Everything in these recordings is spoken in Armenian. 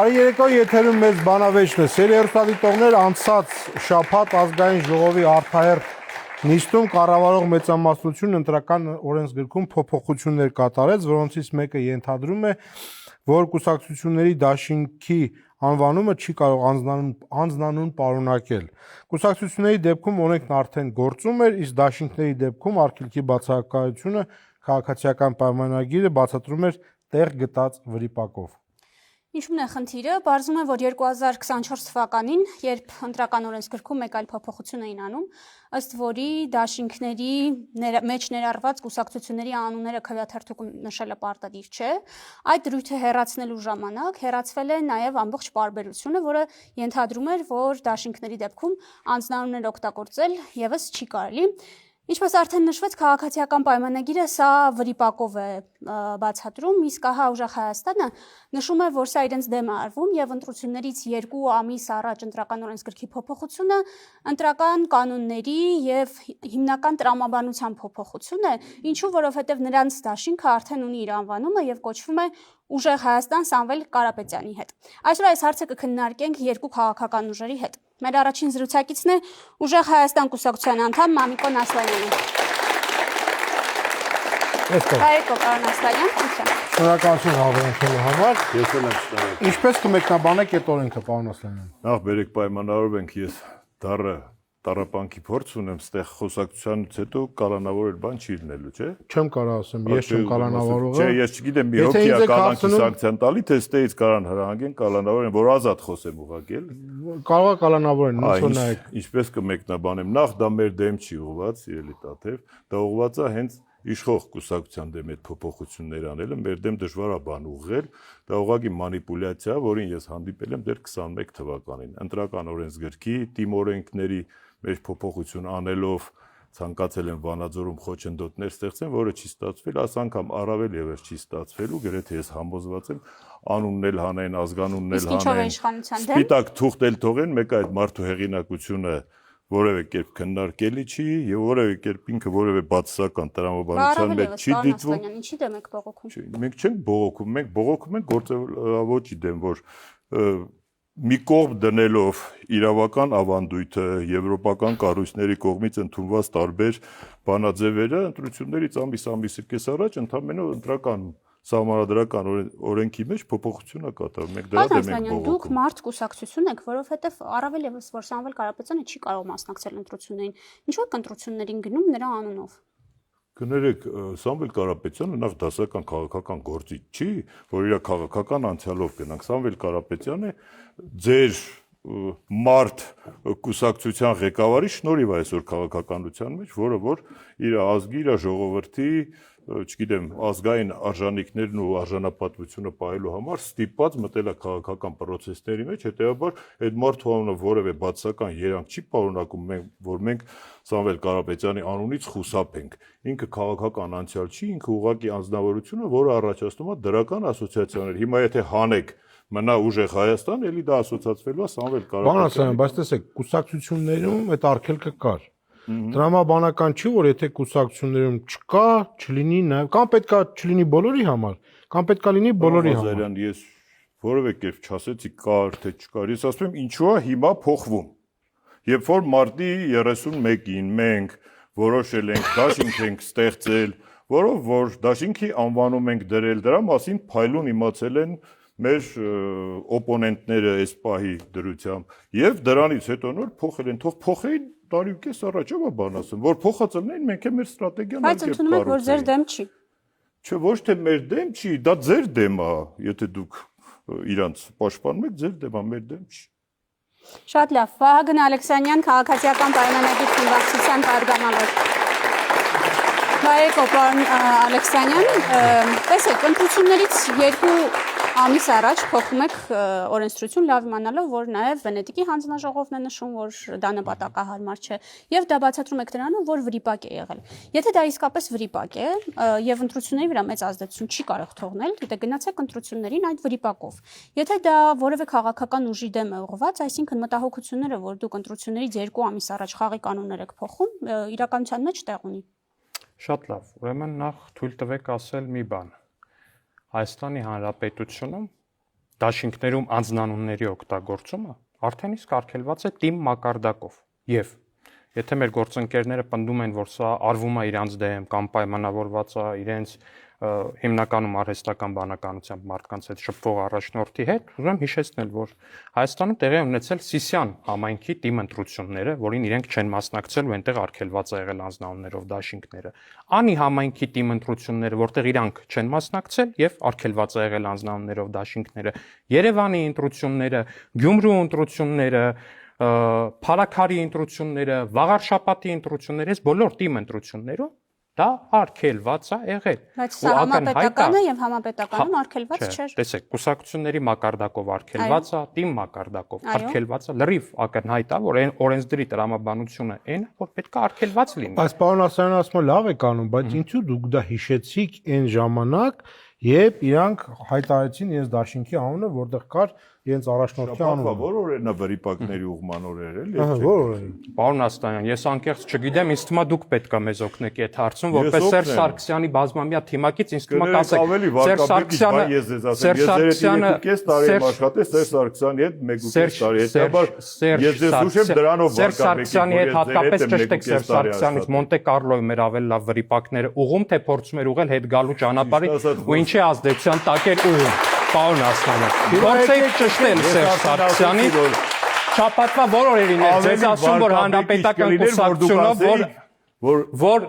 Բարի երեկո, եթերում մեզ բանավեճն է։ Սերի հեռուստադիտողներ, անցած շաբաթ ազգային ժողովի արտահերթ նիստում կառավարող մեծամասնությունն ընտրական օրենսգրքում փոփոխություններ կատարեց, որոնցից մեկը ենթադրում է, որ կուսակցությունների դաշինքի անվանումը չի կարող անձնանուն պարունակել։ Կուսակցությունների դեպքում օրենքն արդեն գործում էր, իսկ դաշինքների դեպքում արգելքի բացակայությունը քաղաքացիական պայմանագիրը բացատրում էր տեղ գտած վրիպակով։ Ինչու՞մն է խնդիրը, պարզվում է, որ 2024 թվականին, երբ ընտրական օրենսգրքում մեկ այլ փոփոխություն էին անում, ըստ որի դաշինքների մեջ ներառված կուսակցությունների անունները քվեաթերթում նշելը պարտադիր չէ, այդ դրույթը հեռացնելու ժամանակ հեռացվել է նաև ամբողջ պարբերությունը, որը ենթադրում էր, որ դաշինքների դեպքում անձնանուններ օգտագործել եւս չի կարելի։ Ինչպես արդեն նշվեց, քաղաքացիական պայմանագիրը սա վրիպակով է բացատրում, իսկ ահա Ուժեղ Հայաստանը նշում է, որ սա իրենց դեմ է արվում եւ ընտրություններից 2 ամիս առաջ ընտրական օրենսգրքի փոփոխությունը ընտրական կանոնների եւ հիմնական տրամաբանության փոփոխություն է, ինչու որովհետեւ նրանց դաշինքը արդեն ունի իր անվանումը եւ կոչվում է Ուժեղ Հայաստան Սամվել Կարապետյանի հետ։ Այսօր այս հարցը կքննարկենք 2 քաղաքական ուժերի հետ։ Մեր առաջին զրուցակիցն է Ուժեղ Հայաստան կուսակցության անդամ Մամիկոն Ասլանյանը։ Բարեկո, պարոն Ասլանյան, Շնորհակալություն հավաքելու համար։ Ես էլ եմ շնորհակալ։ Ինչպես կմեկնաբանեք այդ օրենքը, պարոն Ասլանյան։ Նախ բերեք պայմանավորվենք, ես տառապանքի փորձ ունեմ, ստեղ խոսակցությանից հետո կալանավորել բան չի լինելու, չէ՞։ Չեմ կարող ասեմ, ես չեմ կալանավորողը։ Չէ, ես չգիտեմ, մի հոգի է կանանքի սանկցիան տալի, թե ստեից կարան հրահանգեն, կալանավորեն, որ ազատ խոսեմ ուղղակի։ Կարող է կալանավորեն, ոնց որ նայեք։ Ինչպես կմեկնաբանեմ, նախ դա մեր դեմ չի ուղղված, իրելի տաթև, դա ուղղված է հենց իշխող կուսակցության դեմ այդ փոփոխություններ անելը, մեր դեմ դժվար է բան ուղղել, դա ուղղակի մանիպուլյացիա, որին ես հանդիպել եմ դեռ 21 թվականին։ Ընտրական օրենսգրքի տիմօրենքների մեջ փոփոխություն անելով ցանկացել են Վանաձորում խոչընդոտներ ստեղծեն, որը չի ստացվել, այս անգամ առավել եւս չի ստացվելու, գրեթե ես համոզված եմ, անունն էլ հանեն, ազգանունն էլ հանեն, սպիտակ թուղթ էլ թողեն, մեկ այդ մարդու հեղինակությունը որևէ կերպ քննարկելի չի եւ որևէ կերպ ինքը որևէ բացասական տրամաբանության մեջ չի դիտվում։ Ինչի դեմ եք բողոքում։ Մենք չենք բողոքում, մենք բողոքում ենք գործելավոճի դեմ, որ մի կողմ դնելով իրավական ավանդույթը, եվրոպական կառույցների կողմից ընդունված տարբեր բանաձևերը, ընտրություններից ամիս կես առաջ ընդամենը ընտրական Սահմանադրական օրենքի մեջ փոփոխություն է կատարվում, մենք դրա դեմ ենք բողոքում։ Դուք մարդ կուսակցություն եք, որովհետև առավել եւս որ Սամվել Կարապետյանը չի կարող մասնակցել ընտրություններին։ Ինչու եք ընտրություններին գնում նրա անունով։ Կներեք, Սամվել Կարապետյանը նախ դասական քաղաքական գործիչ չի, որ իր քաղաքական անցյալով գնանք։ Սամվել Կարապետյանը ձեր մարդ կուսակցության ղեկավարի շնորհիվ է այսօր քաղաքականության մեջ, որը որ իր ազգի, իր ժողովրդի չգիտեմ, ազգային արժանինքներն ու արժանապատվությունը պահելու համար ստիպված մտել է քաղաքական process-ների մեջ, հետեւաբար այդ մարդու անունը որևէ բացասական երանգ չի պարունակում, որ մենք Սամվել Կարապետյանի անունից խուսափենք։ Ինքը քաղաքական անցյալ չի, ինքը ուղղակի անձնավորություն է, որը առաջացնում է դրական ասոցիացիաներ։ Հիմա եթե հանեք մնա Ուժեղ Հայաստան, էլի դա ասոցացվելու է Սամվել Կարապետյանի։ Բան ասեմ, բայց տեսեք, կուսակցություններում այդ արգելքը կար։ Տրամաբանական չի, որ եթե կուսակցություններում չկա, չլինի նաև, կամ պետքա չլինի բոլորի համար, կամ պետքա լինի բոլորի համար։ Ես որևէ կերպ չասեցի կար թե չկար, ես ասում եմ ինչու է հիմա փոխվում։ Երբ որ մարտի 31-ին մենք որոշել ենք դաշինք ենք ստեղծել, որով որ դաշինքի անվանում ենք դրել, դրա մասին փայլուն իմացել են մեր օպոնենտները այս պահի դրությամբ եւ դրանից հետո նոր փոխել են, թող փոխեին տարի ու կես առաջով բան ասեմ, որ փոխած լինեն, մենք էլ մեր ստրատեգիան այդ ընդունում եք, որ ձեր դեմ չի։ Չէ, ոչ թե մեր դեմ չի, դա ձեր դեմ է, եթե դուք իրանց պաշտպանում եք, ձեր դեմ է, մեր դեմ չի։ Շատ լավ, Վահագն Ալեքսանյան, քաղաքացիական պայմանագիր խմբակցության պատգամավոր։ Բարեկո, պարոն Ալեքսանյան, տեսեք, ընտրություններից 2 ամիս առաջ փոխում եք օրենսդրություն, լավ իմանալով, որ նաև Վենետիկի հանձնաժողովն է նշում, որ դա նպատակահարմար չէ, եւ դա բացատրում եք դրանով, որ վրիպակ է եղել։ Եթե դա իսկապես վրիպակ է եւ ընտրությունների վրա մեծ ազդեցություն չի կարող թողնել, դե գնացեք ընտրություններին այդ վրիպակով։ Եթե դա որևէ քաղաքական ուժի դեմ է ուղղված, այսինքն մտահոգությունները, որ դուք ընտրություններից 2 ամիս առաջ խաղի կանոններ եք փոխում, իրականության մեջ տեղ ունի։ Շատ լավ, ուրեմն նախ թույլ տվեք ասել մի բան։ Հայաստանի Հանրապետությունում դաշինքներում անձնանունների օգտագործումը արդեն իսկ արգելված է թիմ մակարդակով եւ եթե մեր գործընկերները պնդում են, որ սա արվում է իրանց դեմ կամ պայմանավորված է իրենց հիմնականում արհեստական բանականությամբ մարդկանց հետ շփվող առաջնորդի հետ, ուրեմն հիշեցնել, որ Հայաստանում տեղի են ունեցել Սիսիան համայնքի թիմ ընտրությունները, որին իրենք չեն մասնակցել ու այնտեղ արգելված է եղել անձնանուններով դաշինքները։ Անի համայնքի թիմ ընտրությունները, որտեղ իրանք չեն մասնակցել եւ արգելված է եղել անձնանուններով դաշինքները։ Երևանի ընտրությունները, Գյումրու ընտրությունները, Փարաքարի ընտրությունները, Վաղարշապատի ընտրությունները, այս բոլոր թիմ ընտրություններում դա արգելված է եղել։ Բայց սա համապետական է եւ համապետականում արգելված չէր։ Տեսեք, կուսակցությունների մակարդակով արգելված է, թիմ մակարդակով արգելված է, լրիվ ակնհայտ է, որ օրենսդրի տրամաբանությունը այն է, որ պետք է արգելված լինի։ Բայց պարոն Ասլանյանը ասում է լավ եք անում, բայց ինչու դուք դա հիշեցիք այն ժամանակ, երբ իրանք հայտարարեցին իրենց դաշինքի անունը, որտեղ կար իրենց առաջնորդի անունը։ Որ օրերն է վրիպակների ուղման օրեր էլի։ Ահա, որ օրեր։ Պարոն Ասլանյան, ես անկեղծ չգիտեմ, ինձ թվում է դուք պետք է մեզ օգնեք այդ հարցում, որպես Սերժ Սարգսյանի բազմամյա թիմակից ինձ թվում է կասեք Սերժ Սարգսյանը կես տարի եմ աշխատել Սերժ Սարգսյանի հետ 1.5 տարի հետաբար ես ձեզ հուշեմ դրանով Սերժ Սարգսյանի հետ հատկապես ճշտեք Սերժ Սարգսյանից Մոնտե Կարլոյում էր ավելի լավ վրիպակները ուղում, թե փորձում էր ուղղել հետ գալու ճանապարհի ու ինչի ազդեցության տակ էր ուղում։ Պարոն Ասլանյան, փորձեք ճշտել Սերժ Սարգսյանի շաբաթվա որ օրերին էր ձեզ ասում, որ հանրապետական կուսակցությունը որ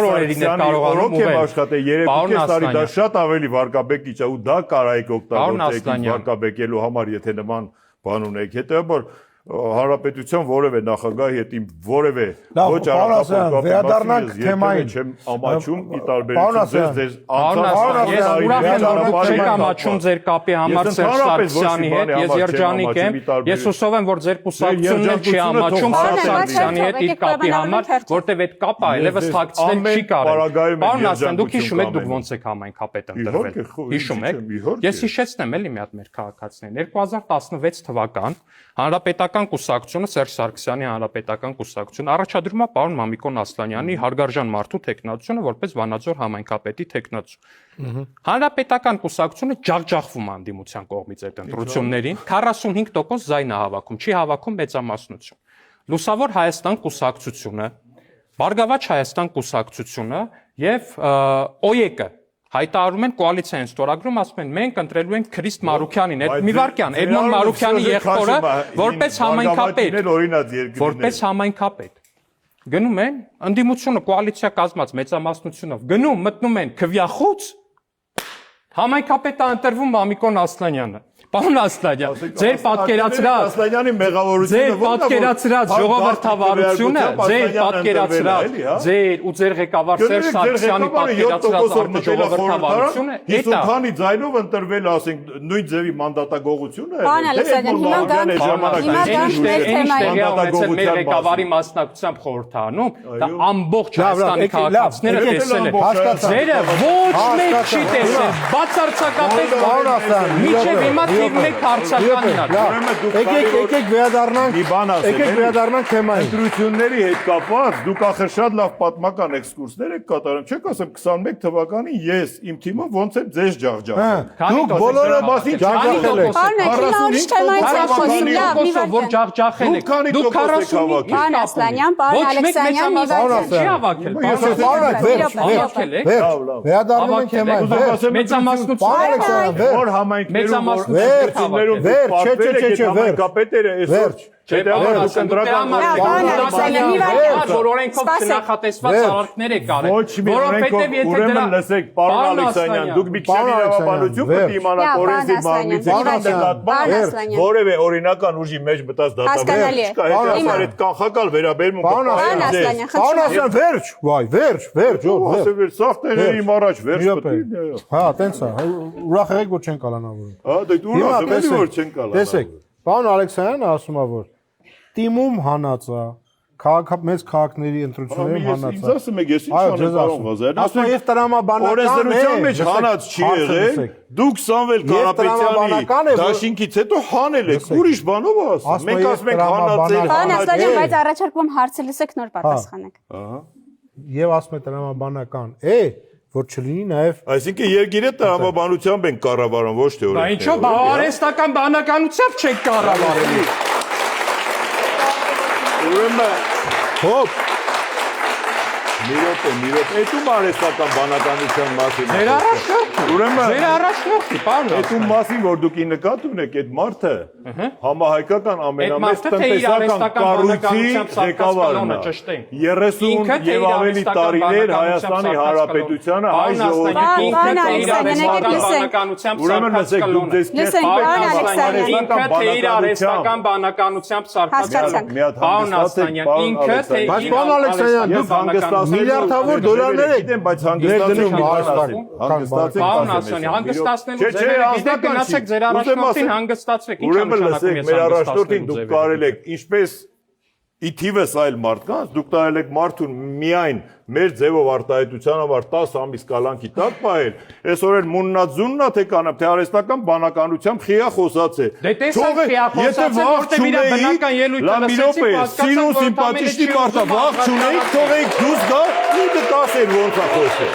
օրերին է կարողանում ուղղել։ աշխատել 3.5 տարի դա շատ ավելի վարկաբեկիչ է ու դա կարայիք օգտագործեք վարկաբեկելու համար, եթե նման բան ունեք։ Հետեւաբար Հանրապետության որևէ նախագահի հետ իմ որևէ ոչ առանձնական վերադառնանք թեմային չեմ ամաչում ի տարբերություն ձեզ ես ուրախ եմ որ դուք չեք ամաչում ձեր կապի համար Սերժ Սարգսյանի հետ, ես երջանիկ եմ, ես հուսով եմ որ ձեր կուսակցությունն էլ չի ամաչում Սերժ Սարգսյանի հետ իր կապի համար, որտեղ այդ կապը այլևս թաքցնել չի կարելի։ Պարոն Ասլան, դուք հիշում եք դուք ոնց եք համայնքապետ ընտրվել։ Հիշում եք։ Ես հիշեցնեմ էլի մի հատ մեր քաղաքացիներին 2016 թվական Հանրապետական կուսակցությունը Սերժ Սարգսյանի հանրապետական կուսակցությունը առաջադրում է պարոն Մամիկոն Ասլանյանի հարգարժան մարդու տեխնացությունը որպես Վանաձոր համայնքապետի տեխնացու։ Հանրապետական կուսակցությունը ջախջախվում անդիմության կողմից այդ ընտրություններին 45% ձայն է հավաքում, չի հավաքում մեծամասնություն։ Լուսավոր Հայաստան կուսակցությունը, Բարգավաճ Հայաստան կուսակցությունը եւ ՕԵԿ-ը հայտարարում են կոալիցիային ստորագրում, ասում են մենք ընտրելու ենք Քրիստ Մարուքյանին, այդ մի վարքյան, Էդմոն Մարուքյանի եղբորը որպես համայնքապետ։ Գնում են, ընդդիմությունը կոալիցիա կազմած մեծամասնությունով գնում, մտնում են քվյախոց, համայնքապետը ընտրվում Մամիկոն Ասլանյանը։ Պարոն Ասլանյան, ձեր պատկերացրած Ասլանյանի մեղավորությունը ձեր պատկերացրած ժողովրդավարությունը, ձեր պատկերացրած ձեր ու ձեր ղեկավար Սերժ Սարգսյանի պատկերացրած ժողովրդավարությունը, դա քանի ձայնով ընտրվել, ասենք, նույն ձևի մանդատագողությունը է։ Պարոն Ասլանյան, մեր ղեկավարի մասնակցությամբ խորհրդանում, դա ամբողջ Հայաստանի քաղաքացիները տեսել են։ Ձերը ոչ մեկ չի տեսել, բացարձակապես միջև հիմա մեկ հարցական Եկեք վերադառնանք թեմային։ Ընտրությունների հետ կապված դուք ախր շատ լավ պատմական էքսկուրսներ եք կատարում, չեք ասում 21 թվականին ես իմ թիմը ոնց եմ ձեզ ջախջախել։ Դուք բոլորը մասին ջախջախել եք։ որ ջախջախել եք։ Դուք 45 Պարոն Ասլանյան, պարոն Ալեքսանյան, Վերադառնում ենք թեմային։ մեծամասնություն որ համայնքներում համայնքապետերը այսօր որ օրենքով չնախատեսված արարքներ եք արել, որովհետև եթե դրա լսեք, պարոն Ալեքսանյան, դուք մի քիչ իրավաբանություն պետք է իմանաք օրենսի բաղնիցի որևէ օրինական ուժի մեջ մտած դատավար չկա, հետո այդ կանխակալ վերաբերմունքը Պարոն Ասլան, վերջ, սաղ տեղերի իմ առաջ վերջ պետք է։ Հա, տենց է, ուրախ եղեք, որ չեն կալանավորում։ Հա, դե դու ուրախ ես, որ չեն կալանավորում։ Տեսեք, պարոն Ալեքսանյանը ասում է, որ թիմում հանած է, մեծ քաղաքների ընտրություններում հանած է։ Ինձ ասում եք, ես ինչ անեմ պարոն Ղազարյան։ Ասում եմ, եւ տրամաբանական է։ Օրենսդրության մեջ հանած չի եղել։ Դուք Սամվել Կարապետյանի դաշինքից հետո հանել եք, ուրիշ բանով ասում։ Մենք ասում ենք հանած է։ Պարոն Ասլանյան, բայց առաջարկում հարցը լսեք նոր պատասխանեք։ Ահա։ Եվ ասում է տրամաբանական, որ չլինի նաև Այսինքն երկիրը տրամաբանությամբ են կառավարում, ոչ թե Դա ինչո՞ւ արհեստական բանականությամբ չեք կառավարել։ Ուրեմն հոպ Միրոպ, այդու արհեստական բանականության մասին։ Ձեր առաջնորդը։ Ուրեմն Ձեր առաջնորդի, պարոն։ Այդու մասին, որ դուք ի նկատ ունեք, այդ մարդը համահայկական ամենամեծ տնտեսական կառույցի ղեկավարն է։ 30 եւ ավելի տարիներ Հայաստանի Հանրապետությանը հայ ժողովրդի Ուրեմն լսեք, դուք ձեզ ինքը արհեստական բանականությամբ սարքացել։ Պարոն Ասլանյան, ինքը Պարոն Ալեքսանյան, դուք հանգստացել միլիարդավոր դոլարներ եք բայց հանգստացել Պարոն Ասլանյան, հանգստացնելու ձեր գնացեք ձեր առաջնորդին հանգստացրեք։ Ուրեմն լսեք, մեր առաջնորդին դուք կարել եք ինչպես ի թիվս այլ մարդկանց, դուք տարել եք մարդուն միայն մեր ձևով արտահայտության համար 10 ամիս կալանքի տակ պահել, այսօր էլ մուննաձուննա թե կանեմ, թե արհեստական բանականությամբ խիա խոսած է։ Դե տեսակ խիա խոսած է, որտեղ իր բնական ելույթը լսեցիք, սիրուն սիմպաթիչնի կարտա վաղ չունեիք, թողեիք դուրս գա ու դասեր ոնց է խոսել։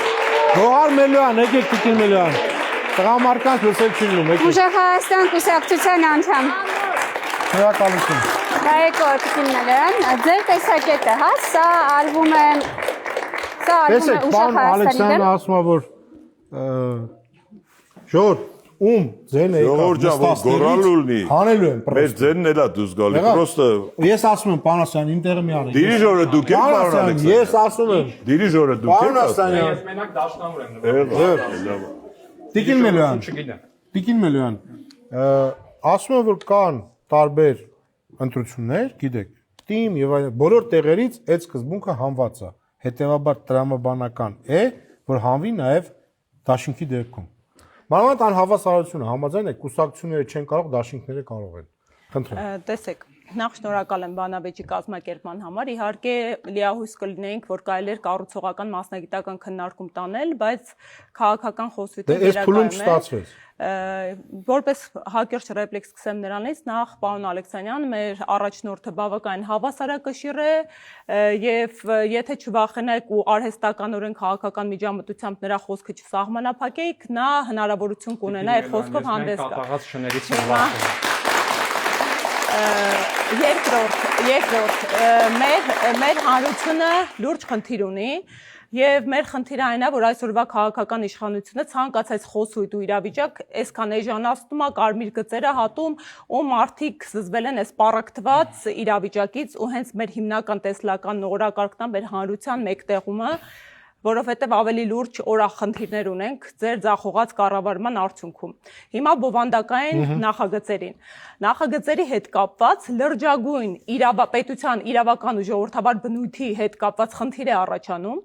Գոհար Մելյան, եկեք Տիկին Մելյան։ Տղամարդկանց լսել չի լինում, եկեք։ Ուժեղ Հայաստան կուսակցության անդամ։ Շնորհակալություն։ Բարեկարգ Տիկին Մելյան, ձեր տեսակետը, հա, սա արվում է Տեսեք, պարոն Ալեքսանյանը ասում է, որ ժողովուրդ, ում ձեն է գորալուլնի հանելու են մեր ձենն էլա դուս գալի պրոստը Ես ասում եմ, պարոն Ասլանյան, իմ տեղը մի արի։ Դիրիժորը դուք եք, պարոն Ալեքսանյան։ Ես ասում եմ։ Դիրիժորը դուք եք։ Պարոն Ասլանյան։ Ես մենակ դաշնամուր եմ նվիրել։ Տիկին Մելյան։ Չգիտեմ։ Տիկին Մելյան, ասում եմ, որ կան տարբեր ընտրություններ, գիտեք, թիմ եւ այլն, բոլոր տեղերից այդ սկզբունքը հանված է։ Հետևաբար տրամաբանական է, որ հանվի նաև դաշինքի դեպքում։ Մանավանդ անհավասարությունը համաձայն է, կուսակցությունները չեն կարող, դաշինքները կարող են։ Խնդրեմ։ Տեսեք, նախ շնորհակալ եմ բանավեճի կազմակերպման համար։ Իհարկե լիահույս կլինեինք, որ կարելի էր կառուցողական մասնագիտական քննարկում տանել, բայց քաղաքական խոսույթը վերականգնվում է։ Որպես հակերճ ռեպլիկ սկսեմ նրանից, նախ պարոն Ալեքսանյան, մեր առաջնորդը բավական հավասարակշիռ է եւ եթե չվախենեք ու արհեստականորեն քաղաքական միջամտությամբ նրա խոսքը չսահմանափակեիք, նա հնարավորություն կունենա այդ խոսքով հանդես գալ։ Երկրորդ, մեր հանրությունը լուրջ խնդիր ունի եւ մեր խնդիրը այն է, որ այսօրվա քաղաքական իշխանությունը ցանկացած խոսույթ ու իրավիճակ այսքան էժանացնում է, կարմիր գծերը հատում, ու մարդիկ զզվել են այս պարակտված իրավիճակից ու հենց մեր հիմնական տեսլական օրակարգն է մեր հանրության մեկտեղումը, որովհետև ավելի լուրջ օրախնդիրներ ունենք ձեր ձախողած կառավարման արդյունքում։ Հիմա բովանդակային նախագծերին։ Նախագծերի հետ կապված լրջագույն պետության իրավական ու ժողովրդավար բնույթի հետ կապված խնդիր է առաջանում,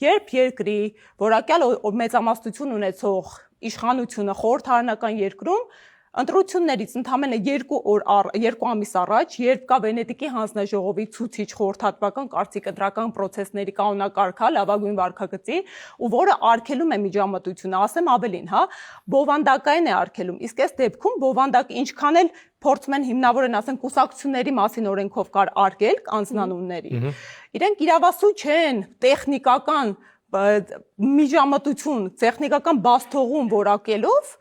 երբ երկրի որակյալ մեծամասնություն ունեցող իշխանությունը խորհրդարանական երկրում ընտրություններից ընդամենը 2 ամիս առաջ, երբ կա Վենետիկի հանձնաժողովի ցուցիչ խորհրդատվական կարծիք ընտրական process-ների կանոնակարգը, լավագույն վարքագծի, ու որը արգելում է միջամտությունը, ասեմ ավելին, հա, բովանդակային է արգելում։ Իսկ այս դեպքում բովանդակ ինչքան էլ փորձում են հիմնավորեն ասեն կուսակցությունների մասին օրենքով կար արգել անձնանունների։ Իրենք իրավասու չեն տեխնիկական միջամտություն, տեխնիկական բաստողում որակելով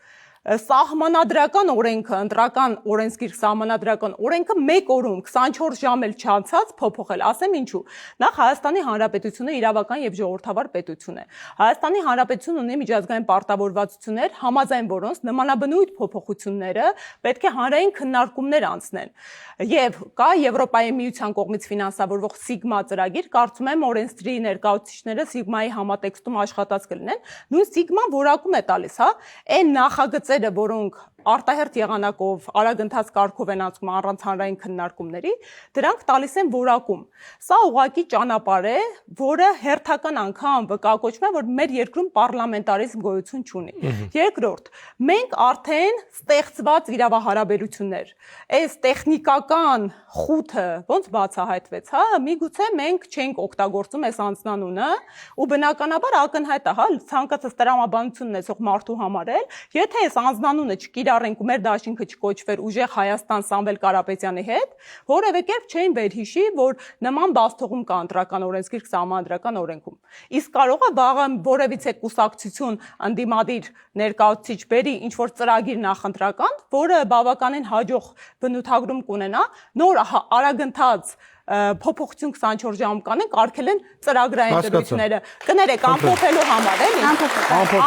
սահմանադրական օրենքը, ընտրական օրենսգիր սահմանադրական օրենքը 1 օրում 24 ժամ էլ չանցած փոփոխել, ասեմ ինչու։ Նախ Հայաստանի Հանրապետությունը իրավական եւ ժողովրդավար պետություն է։ Հայաստանի Հանրապետությունն ունի միջազգային պարտավորվածություններ, համաձայն որոնց նմանաբնույթ փոփոխությունները պետք է հանրային քննարկումներ անցնեն։ Եվ կա Եվրոպայի միության կողմից ֆինանսավորվող Sigma ծրագիր, կարծում եմ օրենսդրի ներկայացուցիչները Sigma-ի համատեքստում աշխատած կլինեն։ Նույն Sigma-ն որակում է տալիս, հա, այն նախագծերը, որոնք արտահերթ եղանակով արագընթաց կարգով են անցնում առանց հանրային քննարկումների, դրանք տալիս են որակում։ Սա ուղղակի ճանապարհ է, որը հերթական անգամ վկայակոչվում է, որ մեր երկրում պարլամենտարիզմ գոյություն չունի։ Երկրորդ, մենք արդեն ստեղծված իրավահարաբերություններ, այս տեխնիկական խութը ոնց բացահայտվեց, հա, միգուցե մենք չենք օգտագործում այս անձնանունը, ու բնականաբար ակնհայտ է, հա, ցանկացած տրամաբանություն ունեցող մարդու համար էլ, եթե այս անձնանունը կիրառենք ու մեր դաշինքը չկոչվեր ուժեղ Հայաստան Սամվել Կարապետյանի հետ, որևէ կերպ չէին վերհիշի, որ նման բացթողում կա ընտրական օրենսգիր սահմանադրական օրենքում։ Իսկ կարող է վաղը որևիցե կուսակցություն ընդդիմադիր ներկայացուցիչ բերի ինչ որ ծրագիր նախընտրական, որը բավականին հաջող բնութագրում կունենա, նոր արագընթաց փոփոխություն 24 ժամում կանենք, արգել են ծրագրային դրությունները։ Կներեք, ամփոփելու համար, էլի։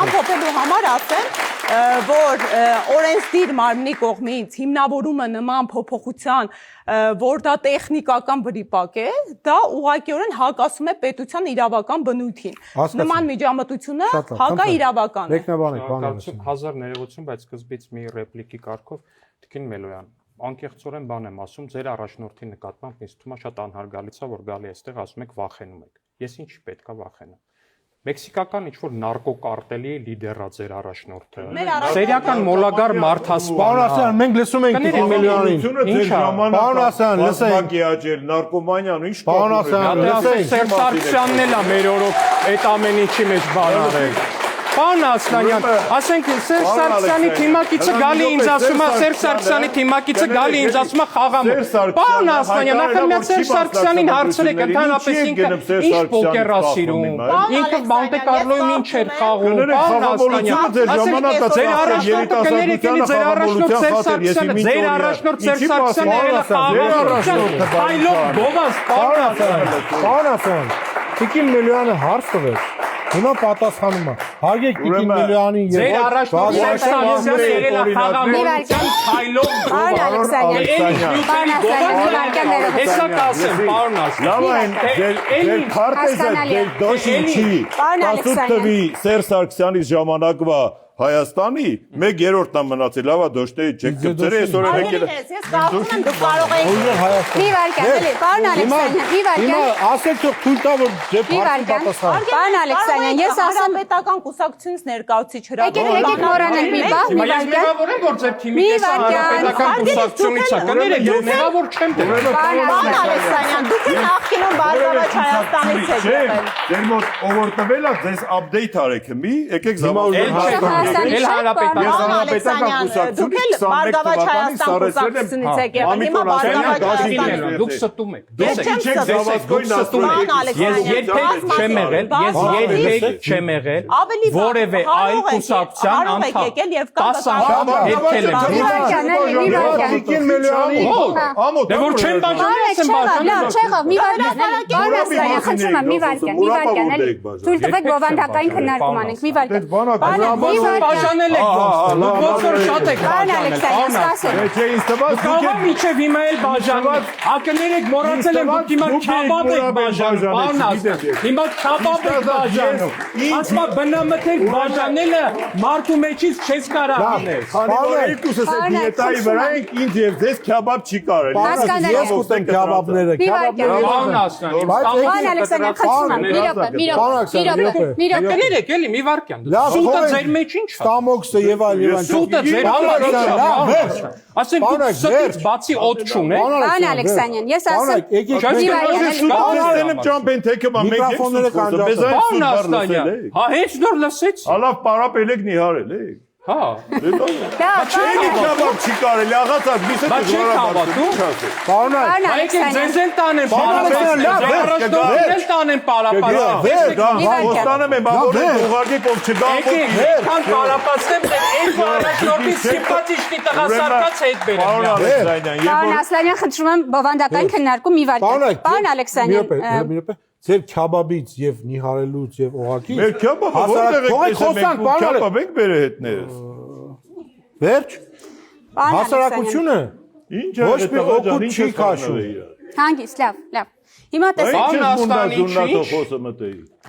Ամփոփելու համար ասեմ, որ օրենսդիր մարմնի կողմից հիմնավորումը նման փոփոխության, որ դա տեխնիկական վրիպակ է, դա ուղղակիորեն հակասում է պետության իրավական բնույթին։ Նման միջամտությունը հակաիրավական է։ Մեկնաբանեք, բանալսին։ Հազար ներողություն, բայց սկզբից մի ռեպլիկի կարգով Տիկին Մելոյան, անկեղծորեն բան եմ ասում, ձեր առաջնորդի նկատմամբ ինձ թվում է շատ անհարգալից է, որ գալի այստեղ ասում եք վախենում եք։ Ես ինչ պետքա վախենամ։ Մեքսիկական ինչ-որ նարկոկարտելի լիդերա ձեր առաջնորդը։ Սերիական մոլագար մարդասպան։ Պարոն Ասյան, մենք լսում ենք Տիկին Մելոյանին։ Պարոն Ասյան, լսենք։ Նարկոմանիան ինչ Պարոն Ասյան, լսենք։ Սերժ Սարգսյանն էլ է մեր օրոք այդ ամեն ինչի մեջ բան արել։ Պարոն Ասլանյան, ասենք Սերժ Սարգսյանի թիմակիցը գալի ինձ ասում է, Սերժ Սարգսյանի թիմակիցը գալի ինձ ասում է խաղամոլ։ Պարոն Ասլանյան, նախ մի հատ Սերժ Սարգսյանին հարցրեք, ընդհանրապես ինքը ինչ պոկեր է սիրում։ Ինքը Մոնտե Կարլոյում ինչ էր խաղում։ Պարոն Ասլանյան, ձեր առաջնորդ Սերժ Սարգսյանը, ձեր առաջնորդ Սերժ Սարգսյանը ելը խաղաղ։ Այլով գովազ, Պարոն Ասյան, Տիկին Մելոյանը հարց տվեց։ Հիմա պատասխանում է։ Հարգեք Տիկին Մելոյանին եւ ձեր առաջնորդ Սերժ Սարգսյանը եղել է խաղամոլության քայլով Հեսա կասեմ, պարոն Ասլան։ Լավ այն, ձեր քարտեզը ձեր դոշինչի, ասուտ տվի Սերժ Սարգսյանի ժամանակվա Հայաստանի 1/3-ն է մնացել, լավա դոշտեի չեք կպցրել, այսօր եկել է։ Ես կարծում եմ դուք կարող եք Մի վարքան, էլի, պարոն Ալեքսանյան, մի վարքան։ Հիմա ասեք թող թույլ տա որ ձեր հարցին պատասխան։ Պարոն Ալեքսանյան, ես ասեմ պետական կուսակցությունից ներկայացուցիչ հրավիրել։ Եկեք մոռանանք մի բան, մի Ես մեղավոր եմ, որ ձեր թիմի պետական կուսակցությունից է։ Կներեք, ես մեղավոր չեմ դեռ։ Պարոն Ալեքսանյան, դուք եք նախկինում Բարգավաճ Հայաստանից եք եղել։ Ձեր մոտ ով տվել է, ձեզ update արեք մի, եկեք զավակ։ Էլ հանրապետական կուսակցությունից 21 թվականից եք եղել։ Հիմա Բարգավաճ Հայաստանից դուք ստում եք։ Ես չեմ երբեք չեմ եղել որևէ այլ կուսակցության անդամ 10 անգամ հետքել եմ։ Տիկին Մելոյանի Դե որ չեմ բաժանել, եմ բաժանել։ Չեղավ, մի վարքան, պարոն Ասլանյան, խնդրում եմ, մի վարքան, էլի։ Թույլ տվեք բովանդակային քննարկում անենք, մի վարքան։ Բաժանել եք ոնց որ շատ եք Պարոն բաժանել։ Ալեքսանյան, ասացեք։ Չէ, ինձ թվաց Կարող եմ միջև հիմա էլ բաժանել։ Ակներեք մոռացել եմ դուք հիմա քաբաբ եք բաժանում։ Պարոն Ասլան, հիմա քաբաբ եք բաժանում։ Ասма բնամթեք բաժանելը մարդու մեջից չես կարող անել։ Քանի երկուսս է դիետայի վրա ենք, ինձ եւ ձեզ քյաբաբ չի կարել։ Ես ուտեմ քյաբաբները, Պարոն Ասլան, Պարոն Ալեքսանյան, խնդրում եմ, մի րոպե։ Կներեք էլի մի վարքյան։ Սուտը ձեր մեջ ինչ է։ Ստամոքսը եւ այլն։ Սուտը ձեր համար ինչ է։ Ասենք դուք ստից բացի օդ չունեք։ Պարոն Ալեքսանյան, ես ասեմ, Չեմ ճամփեն թեքը մա մենք Միկրոֆոնները կանջացան։ Պարոն Ասլանյան, հա հեչ նոր լսեց։ Ալավ պարապելեք նիհարել է։ Հա։ Չէի քյաբաբ չի կարելի, աղացած մի Բա չեք հավատում։ Պարոն Եկեք ձեզ էլ տանեմ Ոստանում եմ, բավոր եք ուղարկեք, ով չգա Եկեք, եկան պարապացնեմ, երկու առաջնորդի սիմպատիչնի տղասարկած հետ բերեմ։ Պարոն Ասլանյան, խնդրում եմ բովանդակային քննարկում մի վարքան։ Պարոն Ալեքսանյան, Ձեր քյաբաբից եւ նիհարելուց եւ օղակից Մեր քյաբաբը որտեղ եք տեսել, քյաբաբ եք բերել հետներս։ Վերջ հասարակությունը Ինչ ոչ մի օգուտ չի քաշում։ Հանգիստ, լավ։ Հիմա տեսեք։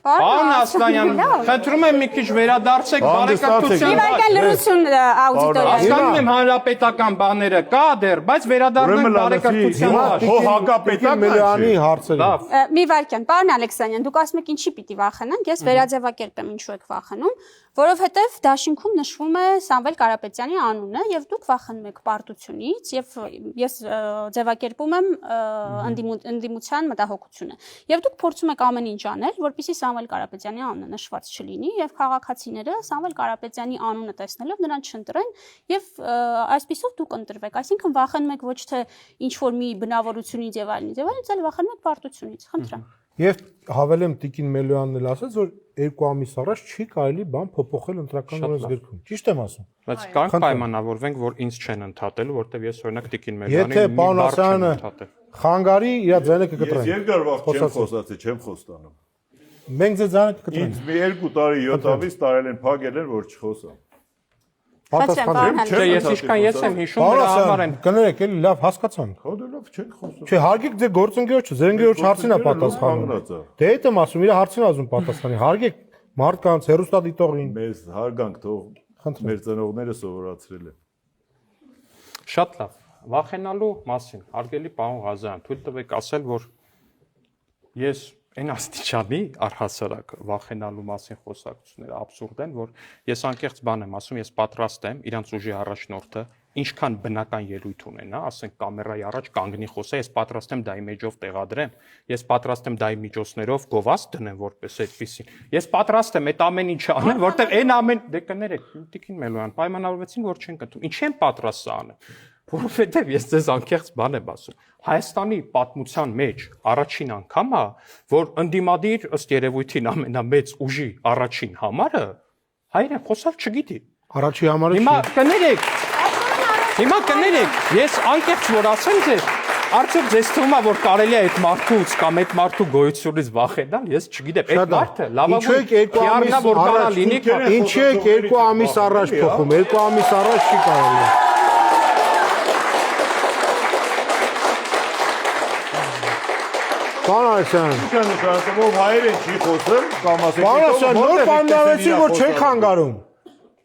Պարոն Ասլանյան, խնդրում եմ մի քիչ վերադարձեք բարեկամության։ Մի վարքան լրություն աուդիտորիա։ Հասկանում եմ հանրապետական բաները կա դեռ, բայց վերադառնանք բարեկամության համար։ Հո հակապետական Մելոյանի հարցերը։ Մի վարքան, պարոն Ալեքսանյան, դուք ասում եք ինչի պիտի վախենանք, ես վերաձևակերպեմ ինչու եք վախենում։ Որովհետև դաշինքում նշվում է Սամվել Կարապետյանի անունը եւ դուք վախենում եք պարտությունից եւ ես ձևակերպում եմ ընդդիմության մտահոգությունը։ Եւ դուք փորձում եք ամեն ինչ անել, որպեսզի Սամվել Կարապետյանի անունը նշված չլինի եւ քաղաքացիները Սամվել Կարապետյանի անունը տեսնելով նրան չընտրեն եւ այսպիսով դուք ընտրվեք։ Այսինքն վախենում եք ոչ թե ինչ որ մի բնավորությունից եւ այլն, այլ վախենում եք պարտությունից։ Խնդրեմ։ Եվ հավելեմ Տիկին Մելոյանն էլ ասաց, որ 2 ամիս առաջ չի կարելի բան փոփոխել ընտրական օրենսգրքում։ Ճիշտ եմ ասում։ Բայց կարող պայմանավորվենք, որ ինձ չեն ընդհատելու, որտեվ ես օրինակ Տիկին Մելոյանի Եթե պարոն Ասարյանը խանգարի, իր ձայնը կկտրեն։ Ես երկար վաղ չեմ խոսացել, չեմ խոստանում։ Մենք ձեզ ձայնը կկտրենք։ Ինձ մի 2 տարի 7 ամիս տարել են փակել են, որ չխոսամ։ Պատասխան։ Ես իշքան ես եմ հիշում նրա համար են։ Կներեք, էլի լավ հասկացանք։ Հա դե լավ չենք խոսում։ Չէ, հարգեք ձեր գործընկերոջ, ձեր ընկերոջ հարցին է պատասխանում։ Դե այդ եմ ասում, իր հարցին ասում պատասխանի։ Հարգեք մարդկանց, հերոստատիտողին։ Մեզ հարգանք թող մեր ծնողները սովորացրել են։ Շատ լավ։ Վախենալու մասին, հարգելի պարոն Ղազարյան, թույլ տվեք ասել, որ ես այն աստիճանի առհասարակ վախենալու մասին խոսակցությունները աբսուրդ են, որ ես անկեղծ բան եմ ասում, ես պատրաստ եմ իրանց ուժի առաջնորդը ինչքան բնական ելույթ ունենա, ասենք կամերայի առաջ կանգնի խոսա, ես պատրաստ եմ դա իմիջով տեղադրեմ, ես պատրաստ եմ դա միջոցներով գովաց դնեմ որպես այդպեսին։ Ես պատրաստ եմ այդ ամեն ինչը անեմ, որտեղ այն ամեն դե կներեք, Տիկին Մելոյան, պայմանավորվեցին, որ չեն կտրում։ Ինչի եմ պատրաստ սա անեմ։ Որովհետև ես ձեզ անկեղծ բան եմ ասում։ Հայաստանի պատմության մեջ առաջին անգամ է, որ ընդդիմադիր ըստ երևույթին ամենամեծ ուժի առաջին համարը հայերեն խոսալ չգիտի։ Առաջի համարը Հիմա կներեք, ես անկեղծ որ ասեմ ձեզ, արդյոք ձեզ թվում է որ կարելի է այդ մարդուց կամ այդ մարդու գոյությունից վախենալ, ես չգիտեմ, այդ մարդը լավագույն PR-նա որ կարա լինի, ինչի եք 2 ամիս առաջ փոխում, 2 ամիս առաջ չի կարելի։ Պարոն Ասյան, Նշանակով հայերեն չի խոսել կամ ասենք պարոն Ասյան, նոր պայմանավորեցին, որ չեք խանգարում։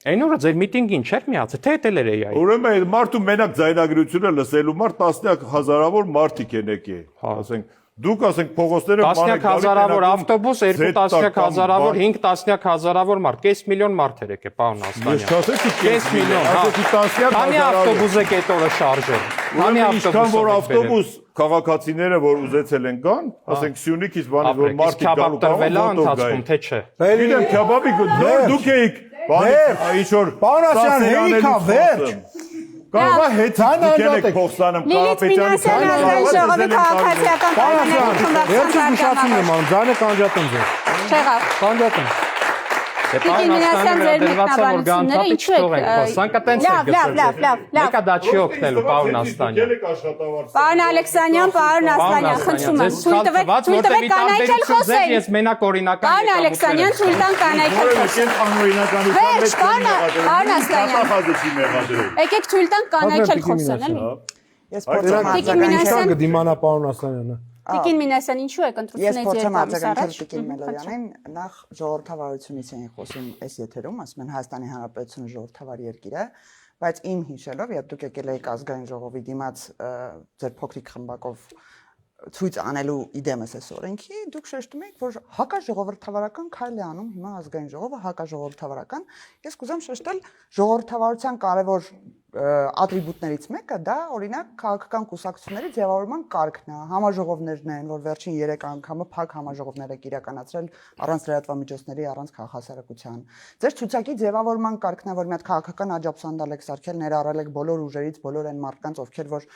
Այն օրը ձեր միտինգին չէր միացել, թե էլ էր AI։ Ուրեմն այդ մարդու մենակ ձայնագրությունը լսելու մարդ տասնյակ հազարավոր մարդիկ են եկել։ Ասենք դուք ասենք փողոցները տասնյակ հազարավոր ավտոբուս, 2 տասնյակ հազարավոր, 5 տասնյակ հազարավոր մարդ, կես միլիոն մարդ էր եկել, պարոն Աստանյան։ Ես չասեցի կես միլիոն, ասեցի տասնյակ քանի ավտոբուս եք այդ օրը շարժել։ Քանի Ինչքան որ ավտոբուս քաղաքացիները որ ուզեցել են գան, ասենք Սյունիքից բանի որ մարդիկ գալու տրվել է ընթացքում, թե չէ։ Գիտեմ քյաբաբի դուք էիք ինչ որ Պարոն Ասյան, հերիքա վերջ։ Կարող է հետ դուք եք փոխստանում Կարապետյանի ժողովի քաղաքացիական Վերջին եմ անում, ձայնը կանջատեմ ձեզ։ Չեղավ։ Կանջատեմ։ Պարոն Աստանյանը դրված է որ գանթապի չթողենք, սանկա տենց է գծել։ Մեկա դա չի օգնելու, պարոն Աստանյան։ Պարոն Ալեքսանյան, պարոն Աստանյան, խնդրում եմ, թույլ տվեք կանայք էլ խոսեն։ Ես մենակ օրինական Պարոն Ալեքսանյան, թույլ տան կանայք էլ խոսեն։ Վերջ, պարոն Աստանյան։ Եկեք թույլ տան կանայք էլ խոսեն, էլի։ Ես փորձեմ Ինչքան կդիմանա պարոն Ասանյանը։ Տիկին Մինասյան, ինչու եք ընտրությունից երկու ամիս առաջ։ առաջ։ Տիկին Մելոյանին նախ ժողովրդավարությունից էին խոսում այս եթերում, ասում են Հայաստանի Հանրապետությունը ժողովրդավար երկիր է, բայց իմ հիշելով, երբ դուք եկել եք ազգային ժողովի դիմաց ձեր փոքրիկ խմբակով ցույց անելու իդեմս այս օրենքի, դուք շեշտում եք, որ հակաժողովրդավարական քայլ է անում հիմա ազգային ժողովը, հակաժողովրդավարական։ Ես կուզեմ շեշտել ժողովրդավարության կարևոր ատրիբուտներից մեկը դա օրինակ քաղաքական կուսակցությունների ձևավորման կարգն է, համաժողովներն են, որ վերջին 3 անգամը փակ համաժողովներ եք իրականացրել առանց լրատվամիջոցների, առանց քաղաքասարակության։ Ձեր ցուցակի ձևավորման կարգն է, որ մի հատ քաղաքական աջակցանդալ եք սարքել, ներառել եք բոլոր ուժերից, բոլոր այն մարդկանց, ովքեր որ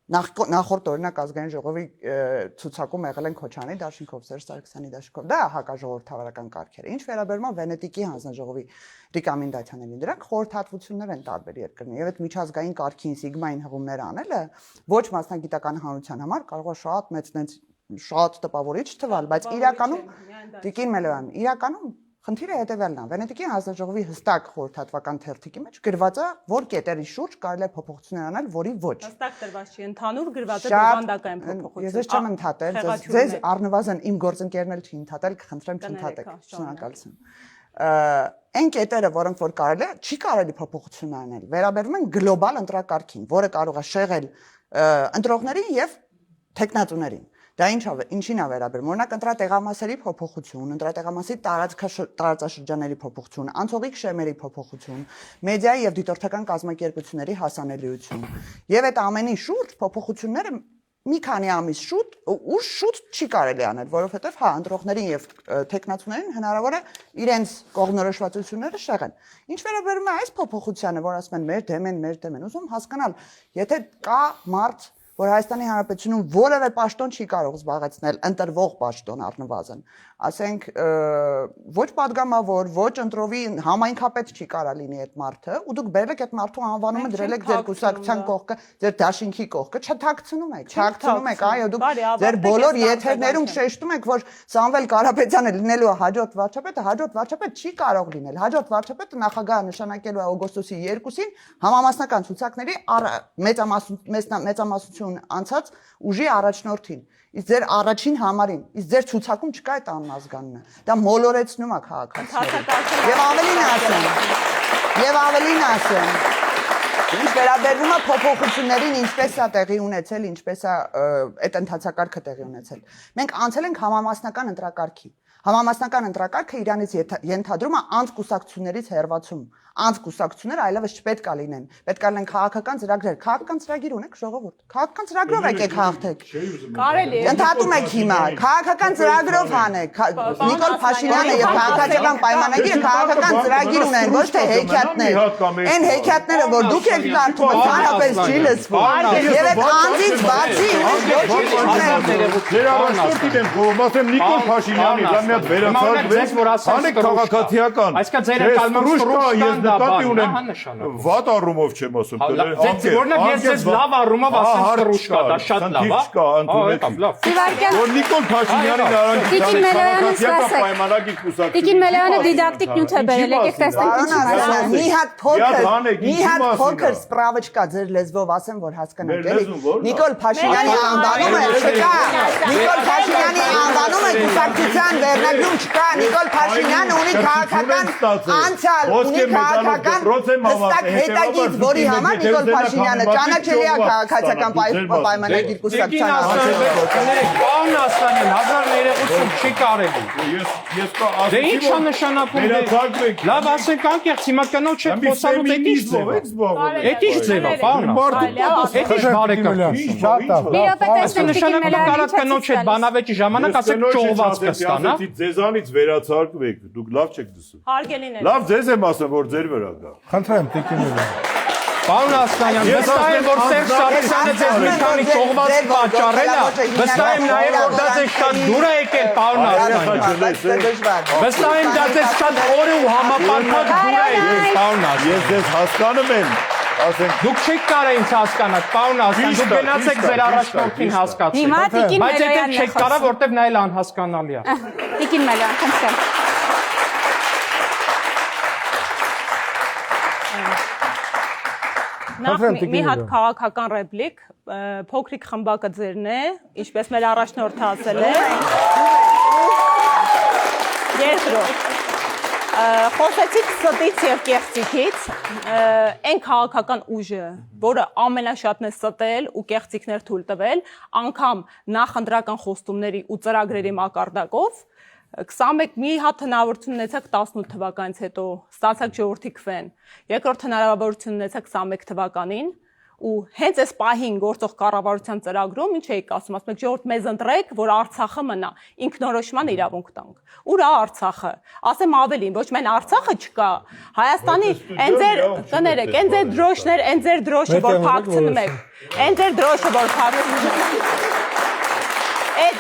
նախորդ օրինակ ազգային ժողովի ցուցակում եղել են Քոչանի դաշինքով, Սերժ Սարգսյանի դաշինքով, դա հակաժողովրդավարական կարգեր է։ Ինչ վերաբերում է Վենետիկի հանձնաժողովի ռեկոմենդացիաներին, դրանք խորհրդատվություններ են տարբեր երկրներում, եւ այդ միջազգային կարգին սիգմային հղումներ անելը ոչ մասնագիտական հանրության համար կարող է շատ մեծ շատ տպավորիչ թվալ, բայց իրականում Տիկին Մելոյան, իրականում խնդիրը հետևյալն է, Վենետիկի հանձնաժողովի հստակ խորհրդատվական թերթիկի մեջ գրված է, որ կետերի շուրջ կարելի է փոփոխություններ անել, որի ոչ։ Հստակ դրված չի, ընդհանուր գրված է բովանդակային փոփոխություն։ Ես չեմ ընդհատել, ձեզ առնվազն իմ գործընկերն էլ չի ընդհատել, կխնդրեմ չընդհատեք։ Շնորհակալություն։ Այն կետերը, որոնք որ կարելի է, չի կարելի փոփոխություն անել, վերաբերում են գլոբալ ընտրակարգին, որը կարող է շեղել ընտրողներին եւ թեկնածուներին։ Դա ինչին է վերաբերում։ Օրինակ ընտրատեղամասերի փոփոխություն, ընտրատեղամասի տարածաշրջանների փոփոխություն, անցողիկ շեմերի փոփոխություն, մեդիայի եւ դիտորդական կազմակերպությունների հասանելիություն։ Եվ այդ ամենի շուրջ փոփոխությունները մի քանի ամիս շուտ չի կարելի անել, որովհետև հա ընտրողներին եւ տեխնացուներին հնարավոր է իրենց կողմնորոշվածությունները շեղեն։ Ինչ վերաբերում է այս փոփոխությանը, որ ասում են մեր դեմ են, ուզում հասկանալ, եթե կա մարդ, որ Հայաստանի Հանրապետությունում որևէ պաշտոն չի կարող զբաղեցնել, ընտրվող պաշտոն առնվազն, ասենք ոչ падգամավոր, ոչ ընտրովի համայնքապետ չի կարա լինի այդ մարդը, ու դուք բերեք այդ մարդու անվանումը դրել եք ձեր կուսակցության կողքը, ձեր դաշինքի կողքը, չթաքցնում եք, այո, դուք ձեր բոլոր եթերներում շեշտում եք, որ Սամվել Կարապետյանը լինելու է հաջորդ վարչապետ չի կարող լինել, հաջորդ վարչապետը նախագահը նշանակելու է օգոստոսի 2-ին համամասնական ցուցակների մեծամասնություն անցած ուժի առաջնորդին, իսկ ձեր առաջին համարին, իսկ ձեր ցուցակում չկա այդ անազգանունը։ Դա մոլորեցնում է քաղաքացիներին։ Եվ ավելին ասեմ, ինչ վերաբերվում է փոփոխություններին, ինչպես է տեղի ունեցել, ինչպես է այդ ընթացակարգը տեղի ունեցել։ Մենք անցել ենք համամասնական ընտրակարգի։ Համամասնական ընտրակարգը իրանից ենթադրում է անձկուսակցություններից հեռացում։ Անձկուսակցությունները այլևս չպետք է լինեն։ Պետք է լինեն քաղաքական ծրագրեր։ Քաղաքական ծրագիր ունեք, ժողովուրդ։ Քաղաքական ծրագրով եկեք հաղթեք։ Կարելի է։ Ընդհատում եք հիմա, քաղաքական ծրագրով հանեք։ Նիկոլ Փաշինյանը եւ քաղաքացիական պայմանագիրը քաղաքական ծրագիր ունեն, ոչ թե հեքիաթներ։ Այն հեքիաթները, որ դուք եք կարդում, ընդհանրապես չի լսվում։ Եվ այդ անձից բացի Ձեր առաջնորդին եմ խորհում, ասեմ Նիկոլ Փաշինյանի դա մի հատ վերացած անեք քաղաքացիական։ Այսինքն ձեր կալման նկատի ունեմ վատ առումով չեմ ասում։ Օրինակ ես ձեզ լավ առումով ասեմ կրուշկա, դա շատ լավ է։ Որ Նիկոլ Փաշինյանին քաղաքացիական պայմանագիր կուսակցություն։ Տիկին Մելոյանը դիդակտիկ նյութ է բերել, եկեք տեսնենք ինչ ասում։ Մի հատ փոքր սպրավոչկա ձեր լեզվով ասեմ, որ հասկանաք, էլի։ Նիկոլ Փաշինյանի անվանումը չկա։ Նիկոլ Փաշինյանի անվանումը կուսակցության վերնագրում չկա։ Նիկոլ Փաշինյանը ունի քաղաքական անցյալ, ունի քաղաքական հստակ հետագիծ, որի համար Նիկոլ Փաշինյանը ճանաչելի է քաղաքացիական պայմանագիր կուսակցության ասում։ Պարոն Ասլանյան, 1080 չի կարելի։ Ես կա Դե ի՞նչ է նշանակում։ Լավ, ասենք անկեղծ, հիմա կնոջ հետ խոսալուց էդ ի՞նչ ձև է։ Էդ ի՞նչ ձև է, պարոն։ Էդ ի՞նչ բարեկամ։ Այսինքն նշանակում է կարա կնոջ հետ բանավեճի ժամանակ ասեք ճողված կստանա։ Ձեզանից վերացարկվեք, դուք լավ չեք դսում։ Հարգելիներ։ Լավ ձեզ եմ ասում, որ ձեր վրա գա։ Խնդրեմ, տիկինները։ Պարոն Ասլանյան, վստահ եմ, որ Սերժ Սարգսյանը ձեզ մի քանի ճողված պատճառել է, վստահ եմ նաև, որ դա ձեզ շատ դուր է եկել, պարոն Ասլանյան։ Վստահ եմ, դա ձեզ շատ օրը ու համապարփակ դուր է եկել, պարոն Ասլանյան։ Ես ձեզ հասկանում եմ, ասենք դուք չեք կարող ինձ հասկանալ, պարոն Ասլանյան, դուք գնացեք ձեր առաջնորդին հասկացեք։ Հիմա Տիկին Բայց Մելոյանն եթե չեք կարող, որտեվ նա էլ անհասկանալի է։ Տիկին Մելոյան, խնդրեմ։ Նախ մի հատ քաղաքական ռեպլիկ, փոքրիկ խմբակը ձերն է, ինչպես մեր առաջնորդը ասել է։ Երկրորդ, խոսեցիք ստից եւ կեղծիքից, այն քաղաքական ուժը, որը ամենաշատն է ստել ու կեղծիքներ թույլ տվել, անգամ նախընտրական խոստումների ու ծրագրերի մակարդակով 21 մի հատ հնարավորություն ունեցաք 18 թվականից հետո ստացաք ժողովրդի քվեն, երկրորդ հնարավորություն ունեցաք 21 թվականին ու հենց այս պահին գործող կառավարության ծրագրում ինչ էիք ասում, ասում եք ժողովուրդ մեզ ընտրեք, որ Արցախը մնա, ինքնորոշման իրավունք տանք։ Ուր է Արցախը։ Ասեմ ավելին, ոչ միայն Արցախը չկա, Հայաստանի այն ձեր կներեք, այն ձեր դրոշներ, այն ձեր դրոշը, որ փակցնում եք, այն ձեր դրոշը, որ փակցնում Այդ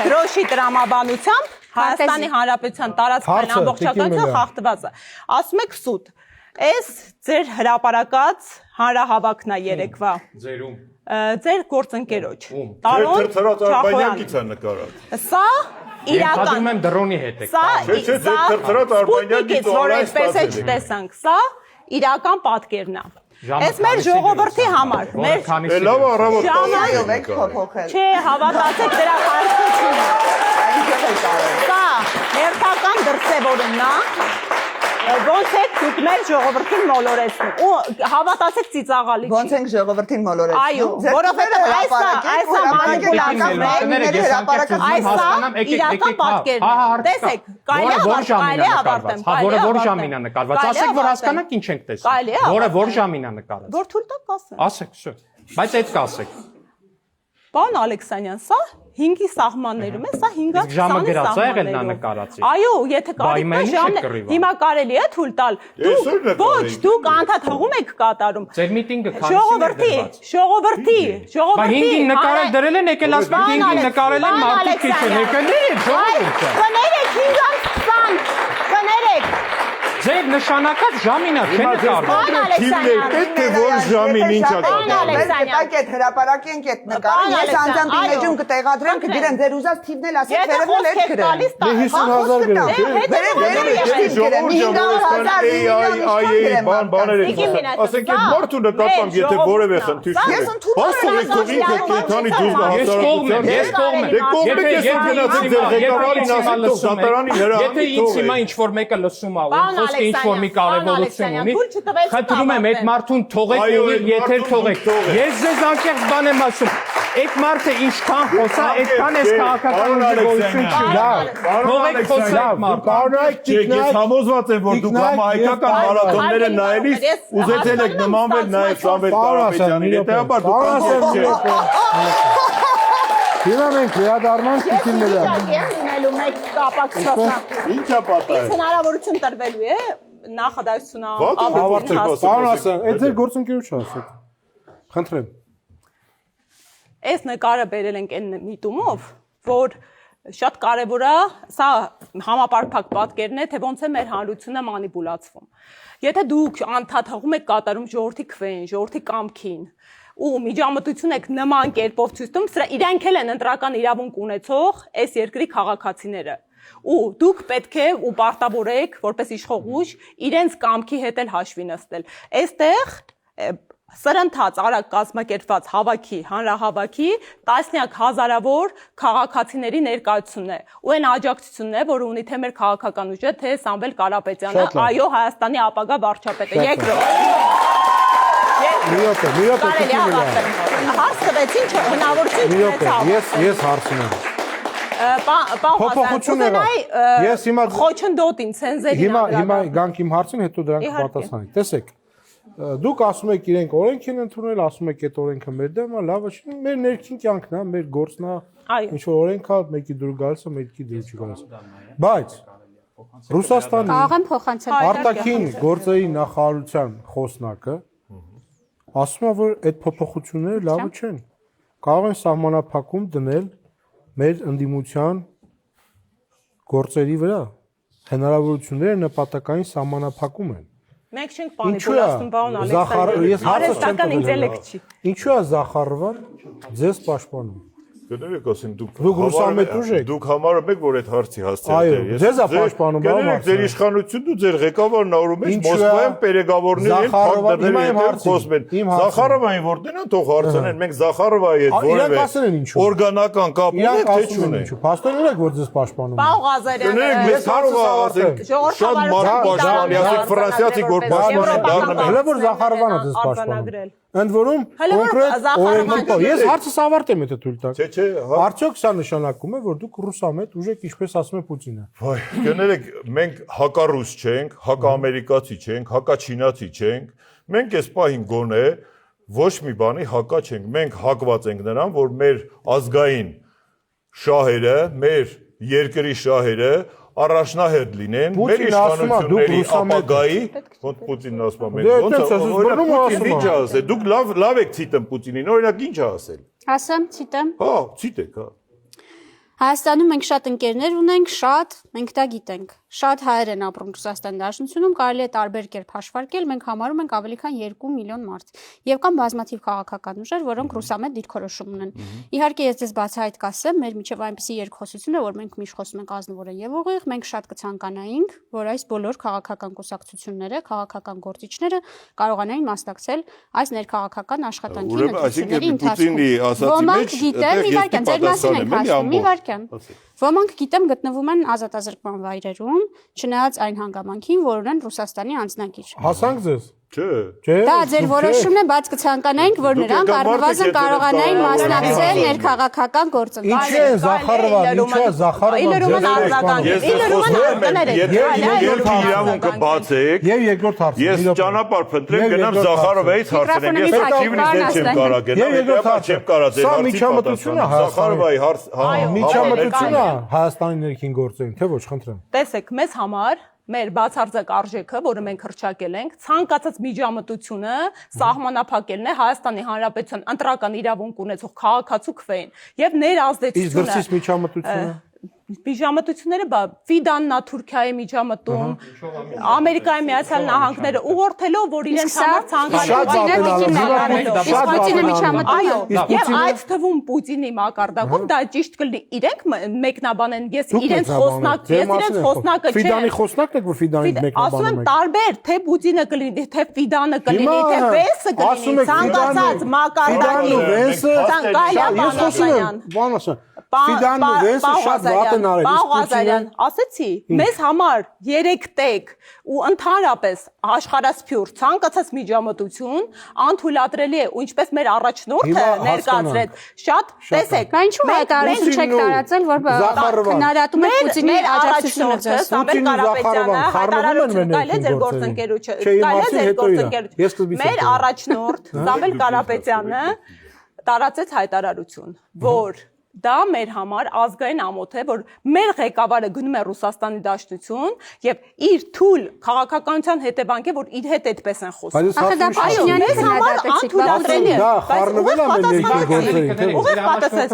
դրոշի տրամաբանությամբ Հայաստանի Հանրապետության տարածքային ամբողջականությունը խախտված է։ Ասում եք սուտ, այս ձեր հրապարակած հանրահավաքն է երեկվա։ Ձերում։ Ձեր գործընկերոջ։ Տարոն Չախոյանից է նկարած։ Սա իրական։ Ես եմ դրոնի հետ եք։ Սա թրթրած Արբանյանից որ այսպես է չտեսանք։ Սա իրական պատկերն է։ Այս մեր ժողովրդի համար, մեր լավ առավոտ Ժամայով եք փոփոխել։ Չէ, հավատացեք դրա հարցությունը։ Սա հերթական դրսևորումն է, ոնց եք դուք մեր ժողովրդին մոլորեցնում ու հավատացեք ծիծաղալի չի։ Ոնց ենք ժողովրդին մոլորեցնում։ Այո, որովհետև այսա իրական պատկերն է։ Տեսեք, կարելի է ավարտեմ, որը որ ժամին է նկարված։ Ասեք, որ հասկանանք ինչ ենք տեսնում։ Որը որ ժամին է նկարված։ Որ թույլ տաք ասեմ։ Ասեք, շո։ Բայց այդ կասեք։ Պարոն Ալեքսանյան, սա 5-ի սահմաններում է, սա 5-ից 20-ի ժամը գրած է եղել նա սահմաններում։ նկարածի։ Այո, եթե կարելի է ժամը, հիմա կարելի է թույլ տալ։ Ոչ, դուք անդադ հղում եք կատարում։ Ձեր միտինգը քանիսին է դրված։ Ժողովրդի։ Բա 5-ին նկարել դրել են, եկել ասում 5-ին նկարել են, մարդիկ քիչ են, եկել են, ժողովուրդը։ Կներեք 5-ից 20, կներեք։ Ձեր նշանակած ժամին է, չէ՞ նկարվում։ Թիվն է պետք է որ ժամին ինչ ա կատարում։ Պետք է հրապարակենք այդ նկարը։ Ես անձամբ իմեջում կտեղադրեմ, կգրեմ ձեր ուզած թիվն էլ ասեք, վերևն էլ գրեմ։ 50,000 գրեմ։ բաներ են։ Ասենք այդ մարդու նկատմամբ եթե որևէ խնդիր չի։ Հասցրեք թողին թե կենթանի դուրս հասարակության։ Ես կողմ եմ։ Դե կողմ եք ես գնացեք ձեր ղեկավարին ասեք թող դատարանին հրահանգի։ Եթե ինձ հիմա ինչ որ մեկը լսում ա, ու խոսքը ինչ որ մի կարևորություն ունի, խնդրում եմ այդ մարդուն թողեք ու եթեր թողեք։ Ես ձեզ անկեղծ բան եմ ասում։ Այդ մարդը ինչքան խոսա, այդքան էս քաղաքական ուժգործություն չի։ Թողեք խոսել մարդը։ Ես համոզված եմ որ դուք համահայկական մարաթոնները նայելիս ուզեցել եք նմանվել նաև Սամվել Կարապետյանին, հետեւաբար դուք Հիմա մենք վերադառնանք Պուտինների։ Լինելու մեկ կապակցված։ Ինչ է պատահել։ Հնարավորություն տրվելու է նախադասությունը Պարոն ասա, այդ ձեր գործընկերոջը ասեք։ Խնդրեմ։ Այս նկարը բերել ենք այն միտումով, որ շատ կարևոր է, սա համապարփակ պատկերն է, թե ոնց է մեր հանրությունը մանիպուլացվում։ Եթե դուք անդադ հղում եք կատարում ժողովրդի քվեին, ժողովրդի կամքին, ու միջամտություն եք նման կերպով ցույց տում, սրա իրանք էլ են ընտրական իրավունք ունեցող այս երկրի քաղաքացիները։ Ու դուք պետք է ու պարտավոր եք, որպես իշխող ուժ, իրենց կամքի հետ էլ հաշվի նստել։ Այստեղ սրընթաց արագ կազմակերպված հավաքի, հանրահավաքի տասնյակ հազարավոր քաղաքացիների ներկայությունն է։ Ու այն աջակցությունն է, որը ունի թե մեր քաղաքական ուժը, թե Սամվել Կարապետյանը, այո, Հայաստանի ապագա վարչապետը։ Երկրորդ։ Հարց տվեց, ինչ հնարավորություն ունեցավ։ Ես հարց ունեմ։ Փոփոխություն եղավ։ Ես հիմա խոչընդոտին, ցենզերին։ Հիմա գանք իմ հարցին, հետո դրանք պատասխանենք։ Տեսեք, դուք ասում եք իրենք օրենք են ընդունել, ասում եք այդ օրենքը մեր դեմ է, լավ է, մեր ներքին կյանքն է, մեր գործն է, ինչ որ օրենք է, մեկի դուր գալիս է, մեկի դուր չի գալիս։ Բայց Ռուսաստանի արտաքին գործերի նախարարության խոսնակը ասում է, որ այդ փոփոխությունները լավը չեն։ Կարող են սահմանափակում դնել մեր ընդդիմության գործերի վրա։ Հնարավորությունները նպատակային սահմանափակում են։ Մենք չենք մանիպուլացնում, պարոն Ալեքսանդր։ Արհեստական ինտելեկտ չի։ Ինչու է Զախարովան ձեզ պաշտպանում։ Կներեք ասեմ դուք ռուսամետ ուժ եք։ Դուք համարում եք որ այդ հարցի հասցեը այո, ձեզ է պաշտպանում, կներեք ձեր իշխանությունն ու ձեր ղեկավարն նորում է Մոսկվայում պերեգավորների հետ խոսում են։ Զախարովային որտեն են թող հարցնեն, մենք Զախարովայի հետ որևէ օրգանական կապ ունենք թե չունենք։ Փաստորեն եք որ ձեզ պաշտպանում։ Պարոն Ղազարյան, կներեք մեզ կարող է ասել շատ մարդ պաշտպանի, ասեք ֆրանսիացիք որ պաշտպան դառնում են։ Հələ որ Զախարովանը ձեզ պաշտպանում։ Ընդ որում կոնկրետ օրենքի ես հարցս ավարտեմ եթե թույլ տաք։ Չէ, Արդյոք սա նշանակում է, որ դուք ռուսամետ ուժ եք, ինչպես ասում է Պուտինը։ Վայ, կներեք, մենք հակառուս չենք, հակաամերիկացի չենք, հակաչինացի չենք։ Մենք այս պահին գոնե ոչ մի բանի հակա չենք։ Մենք հակված ենք նրան, որ մեր ազգային շահերը, մեր երկրի շահերը առաջնահերթ լինեն մեր իշխանությունների ապագայի, ոնց Պուտինն ասում է, ոնց ինչ ասել, դուք լավ եք ցիտեմ Պուտինին, օրինակ ինչ ասել։ Ասեմ, ցիտեմ։ Հա, ցիտեք, հա։ Հայաստանում մենք շատ ընկերներ ունենք, մենք դա գիտենք։ Շատ հայեր են ապրում Ռուսաստանի Դաշնությունում, կարելի է տարբեր կերպ հաշվարկել, մենք համարում ենք ավելի քան 2 միլիոն մարդ։ Եվ կան բազմաթիվ քաղաքական ուժեր, որոնք ռուսամետ դիրքորոշում ունեն։ Իհարկե ես ձեզ բացահայտ կասեմ, մեր միջև այնպիսի երկխոսություն է, որ մենք միշտ խոսում ենք ազնվորը եւ ուղիղ, մենք շատ կցանկանայինք, որ այս բոլոր քաղաքական կուսակցությունները, քաղաքական գործիչները կարողանային մասնակցել այս ներքաղաքական աշխատանքի ընտրությունների ընթացքում։ Ոմանք գիտեմ գտնվում են ազատազրկման վայրերում, ստանում, չնայած այն հանգամանքին, որ ունեն Ռուսաստանի անձնագիր։ Հասանք ձեզ։ Չէ։ Դա ձեր որոշումն է, բայց կցանկանայինք, որ նրանք առնվազն կարողանային մասնակցել ներքաղաքական գործընթացին։ Ինչու է Զախարովան, ինչու է Զախարովան։ Եթե իրավունքը բացեք, Եվ երկրորդ հարցը։ ես ճանապարհ փնտրեմ, գնամ Զախարովայից հարցնեմ, ես ակտիվնից չեմ կարա գնամ, հետո չեմ կարա դեր Սա հարցի միջամտություն է Զախարովայի հարց, միջամտություն է Հայաստանի ներքին գործերին, թե ոչ, խնդրեմ։ Տեսեք, մեզ համար մեր բացարձակ արժեքը, որը մենք հրճակել ենք, ցանկացած միջամտությունը սահմանափակելն է Հայաստանի Հանրապետության ընտրական իրավունք ունեցող քաղաքացու քվեին եւ ներազդեցությունը։ Իսկ դրսից միջամտությունը Միջամտությունները Ֆիդաննա Թուրքիայի միջամտում, Ամերիկայի Միացյալ Նահանգները ուղղորդելով, որ իրենց համար Այո, եւ այդ թվում Պուտինի մակարդակով դա ճիշտ կլինի։ Իրենք մեկնաբանեն, ես իրենց խոսնակը չէ։ Ֆիդանի խոսնակն եք, որ Ֆիդանից մեկնաբանում Ասում եմ եք։ տարբեր, թե Պուտինը կլինի, թե Ֆիդանը կլինի, թե Վենսը կլինի, ցանկացած մակարդակի։ Ես խոսում եմ, բան ասեմ։ Ֆիդանն ու Վենսը շատ վատ են արել։ Ղազարյան, ասեցի, մեզ համար 3 տեկ ու ընդհանրապես աշխարհասփյուր ցանկացած միջամտություն անթույլատրելի է, ու ինչպես մեր առաջնորդը ներկայացրեց, շատ տեսեք, Բա ինչու հայտարարություն չեք տարածել, որ քննադատում եք Պուտինի աջակցությունը ձեզ։ Սամվել Կարապետյանը հայտարարություն կայել է ձեր գործընկերոջը, մեր առաջնորդ Սամվել Կարապետյանը տարածեց հայտարարություն, որ դա մեր համար ազգային ամոթ է, որ մեր ղեկավարը գնում է Ռուսաստանի Դաշնություն եւ իր թույլ քաղաքականության հետևանք է, որ իր հետ այդպես են խոսում։ Ախր դա Փաշինյանի անթույլատրելի է, խառնվել է մեր ներքին գործերին։ ուղիղ պատասխան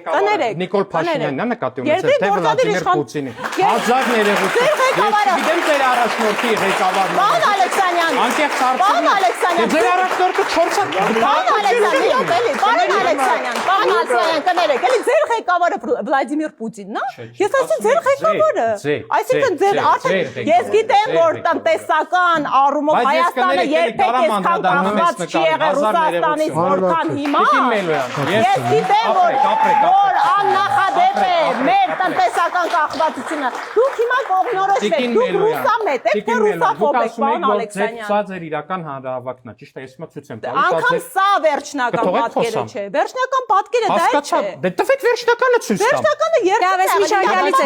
կներեք։ Նիկոլ Փաշինյանն է նկատի ունեցել, թե Վլադիմիր Պուտինի։ Հազար ներողություն։ Ես գիտեմ ձեր առաջնորդի ղեկավարն։ Պարոն Ալեքսանյան։ Անկեղծ Պարոն Ալեքսանյան։ Ձեր առաջնորդը 4 Պարոն Ալեքսանյան, Էլի ձեր ղեկավարը Վլադիմիր Պուտինն է։ Ես ասում ձեր ղեկավարը։ Այսինքն ձեր արդեն ես գիտեմ, որ տնտեսական առումով Հայաստանը երբեք այսքան կախված չի եղել Ռուսաստանից, որքան հիմա։ Ես գիտեմ, որ աննախադեպ է մեր տնտեսական կախվածությունը։ Դուք հիմա կողմնորոշվեք, դուք ռուսամետ եք, թե ռուսաֆոբ եք, պարոն Ալեքսանյան։ Սա ձեր իրական հանրահավաքն է, ճիշտ է, ես մա ցույց եմ տալիս։ Անկամ սա վերջնական պատկերը չէ։ Վերջնական պատկերը դա Հասկացա, չէ։ տվեք վերջնականը ցույց տամ։ Վերջնականը Դավես Միշակյանից է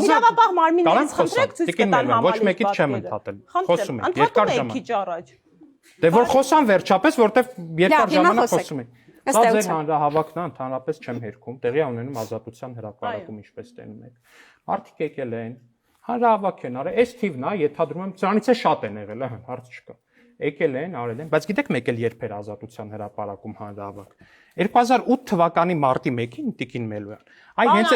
Իրավապահ մարմիններից խնդրեք ցույց տալ ոչ մեկից չեմ ընդհատել։ Խոսում եմ, երկար ժամանակ։ Քիչ առաջ։ Դե որ խոսան վերջապես, որտեվ երկար ժամանակ խոսում են։ Սա ձեր Ըստ հանրահավաքն է, ընդհանրապես չեմ հերքում, տեղի է ունենում Ազատության հրապարակում, ինչպես տենում եք։ Մարդիկ եկել են, հանրահավաք են արել, այս թիվն է, ենթադրում եմ, սրանից է շատ են եղել, հարց չկա։ Եկել են, արել են, բայց գիտեք մեկ էլ երբ էր Ազատության հրապարակում հանրահավաք։ 2008 թվականի մարտի 1-ին Տիկին Մելոյան։ Այ հենց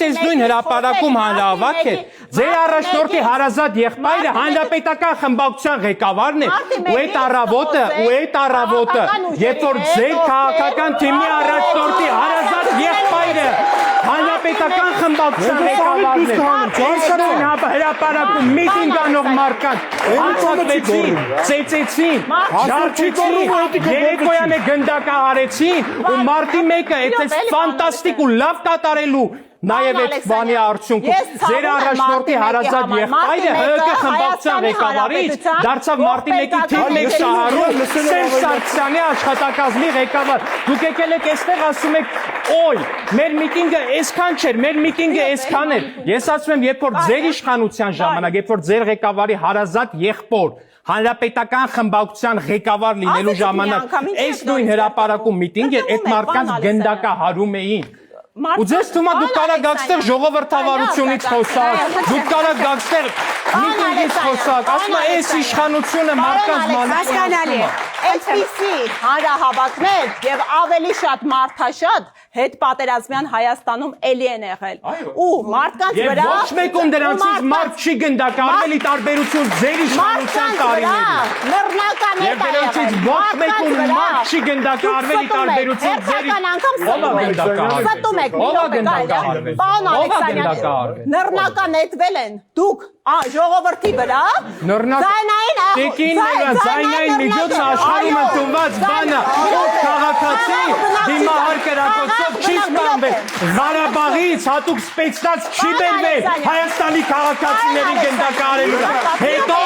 այս նույն հրապարակում հանրահավաք է։ Ձեր առաջնորդի հարազատ եղբայրը հանրապետական խմբակցության ղեկավարն է, ու այդ առավոտը, երբ որ ձեր քաղաքական թիմի առաջնորդի հարազատ եղբայրը հանրապետական խմբակցության ղեկավարն է, հրապարակում միտինգ անող մարդկանց հարձակվեցին, ծեծեցին, ջարդեցին, երեկոյան է գնդակահարեցին, ու մարտի 1-ը այդպես ֆանտաստիկ ու լավ կատարելու նաև այդ բանի արդյունքում ձեր առաջնորդի հարազատ եղբայրը ՀԿ խմբակցության ղեկավարից դարձավ մարտի 1-ի թիվ 1 շահառու Սերժ Սարգսյանի աշխատակազմի ղեկավար։ Դուք եկել եք այստեղ ասում եք օй, մեր միտինգը այսքան չէր, մեր միտինգը այսքան էր։ Ես ասում եմ, երբ որ ձեր իշխանության ժամանակ, երբ որ ձեր ղեկավարի հարազատ եղբոր հանրապետական խմբակցության ղեկավար լինելու ժամանակ այս նույն հրապարակում միտինգ էր, այդ մարդկանց գնդակահարում էին։ Ու ձեզ թվում է դուք կարա գաք ժողովրդավարությունից խոսակ, դուք կարա գաք միտինգից խոսակ, ասում է այս իշխանությունը մարդկանց հասկանալի է։ Այսպիսի հանրահավաքներ եւ ավելի շատ մարդաշատ հետ պատերազմյան Հայաստանում էլի են եղել։ Ու մարդկանց վրա ոչ մեկում դրանցից մարդ չի գնդակահարվել ի տարբերություն ձեր իշխանության տարիների։ Նռնական Եվ դրանցից ոչ մեկում մարդ չի գնդակահարվել ի տարբերություն ձեր Պարոն Ալեքսանյան, նռնական նետվել են դուք ժողովրդի վրա, ձայնային միջոցը աշխարհում ընդունված բանը ով քաղաքացի դիմահար կրակոցով չի սպանվել, Ղարաբաղից հատուկ սպեցնաց չի բերվել Հայաստանի քաղաքացիներին գնդակահարելու։ Հետո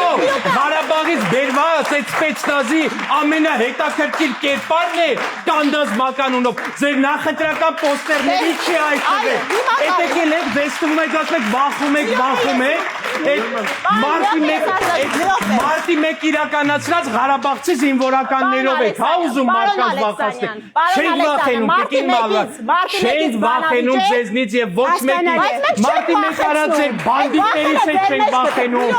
Ղարաբաղից բերված այդ սպեցնազի ամենահետաքրքիր կերպարն է Կանդազ մականունով։ Ձեր նախընտրական պոստերների չի այցելել։ Եկեք ելեք, ձեզ թվում է ասեք վախում եք։ Մարտի 1 իրականացրած Ղարաբաղցի զինվորականներով եք, հա ուզում մարդկանց վախեցնել։ Չենք վախենում, Տիկին Մալված, չենք վախենում ձեզնից եւ ոչ մեկին։ Մարտի 1 արած ձեր բանդիտներից եք չենք վախենում։